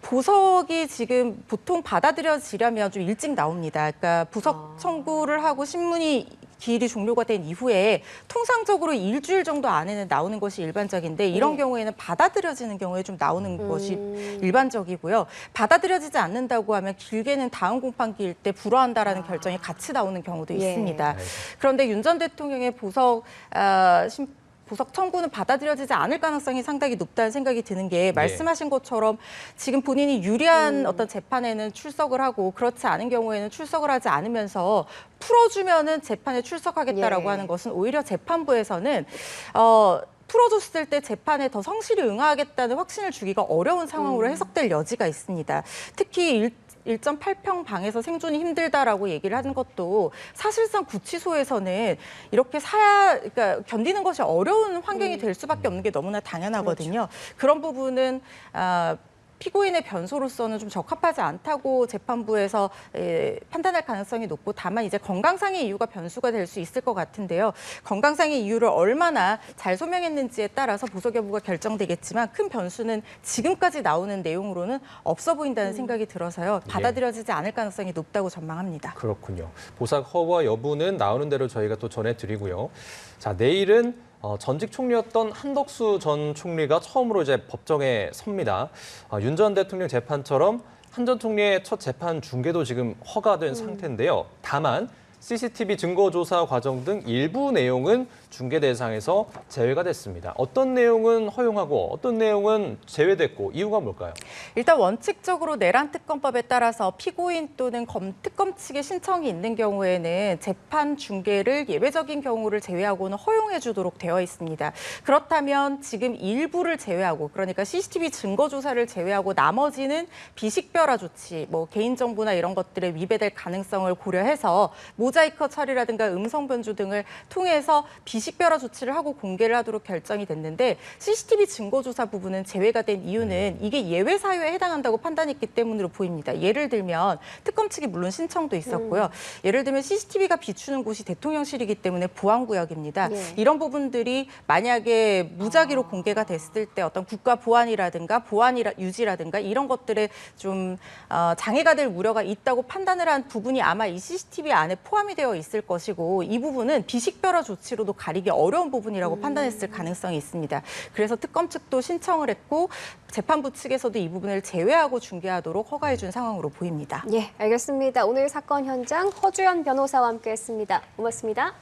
I: 보석이 지금 보통 받아들여지려면 좀 일찍 나옵니다. 그러니까 보석 청구를 하고 신문이 기일이 종료가 된 이후에 통상적으로 일주일 정도 안에는 나오는 것이 일반적인데 이런 경우에는 받아들여지는 경우에 좀 나오는 것이 일반적이고요. 받아들여지지 않는다고 하면 길게는 다음 공판기일 때 불허한다라는 결정이 같이 나오는 경우도 있습니다. 그런데 윤 전 대통령의 보석 청구는 받아들여지지 않을 가능성이 상당히 높다는 생각이 드는 게 말씀하신 것처럼 지금 본인이 유리한 어떤 재판에는 출석을 하고 그렇지 않은 경우에는 출석을 하지 않으면서 풀어주면은 재판에 출석하겠다라고 하는 것은 오히려 재판부에서는 풀어줬을 때 재판에 더 성실히 응하겠다는 확신을 주기가 어려운 상황으로 해석될 여지가 있습니다. 특히 1.8평 방에서 생존이 힘들다라고 얘기를 하는 것도 사실상 구치소에서는 이렇게 그러니까 견디는 것이 어려운 환경이 될 수밖에 없는 게 너무나 당연하거든요. 그런 부분은 피고인의 변소로서는 좀 적합하지 않다고 재판부에서 판단할 가능성이 높고 다만 이제 건강상의 이유가 변수가 될 수 있을 것 같은데요. 건강상의 이유를 얼마나 잘 소명했는지에 따라서 보석 여부가 결정되겠지만 큰 변수는 지금까지 나오는 내용으로는 없어 보인다는 생각이 들어서요. 받아들여지지 않을 가능성이 높다고 전망합니다.
G: 그렇군요. 보석 허가 여부는 나오는 대로 저희가 또 전해드리고요. 자, 내일은 전직 총리였던 한덕수 전 총리가 처음으로 이제 법정에 섭니다. 윤 전 대통령 재판처럼 한 전 총리의 첫 재판 중계도 지금 허가된 상태인데요. 다만 CCTV 증거조사 과정 등 일부 내용은 중계 대상에서 제외가 됐습니다. 어떤 내용은 허용하고 어떤 내용은 제외됐고 이유가 뭘까요?
I: 일단 원칙적으로 내란 특검법에 따라서 피고인 또는 특검 측의 신청이 있는 경우에는 재판 중계를 예외적인 경우를 제외하고는 허용해 주도록 되어 있습니다. 그렇다면 지금 일부를 제외하고 그러니까 CCTV 증거조사를 제외하고 나머지는 비식별화 조치, 개인정보나 이런 것들에 위배될 가능성을 고려해서 모자이크 처리라든가 음성 변조 등을 통해서 비식별화 조치를 하고 공개를 하도록 결정이 됐는데 CCTV 증거조사 부분은 제외가 된 이유는 이게 예외 사유에 해당한다고 판단했기 때문으로 보입니다. 예를 들면 특검 측이 물론 신청도 있었고요. 예를 들면 CCTV가 비추는 곳이 대통령실이기 때문에 보안구역입니다. 이런 부분들이 만약에 무작위로 공개가 됐을 때 어떤 국가 보안이라든가 보안 유지라든가 이런 것들에 좀 장애가 될 우려가 있다고 판단을 한 부분이 아마 이 CCTV 안에 포함이 되어 있을 것이고 이 부분은 비식별화 조치로도 가리기 어려운 부분이라고 판단했을 가능성이 있습니다. 그래서 특검 측도 신청을 했고 재판부 측에서도 이 부분을 제외하고 중계하도록 허가해 준 상황으로 보입니다.
H: 예, 알겠습니다. 오늘 사건 현장 허주연 변호사와 함께했습니다. 고맙습니다.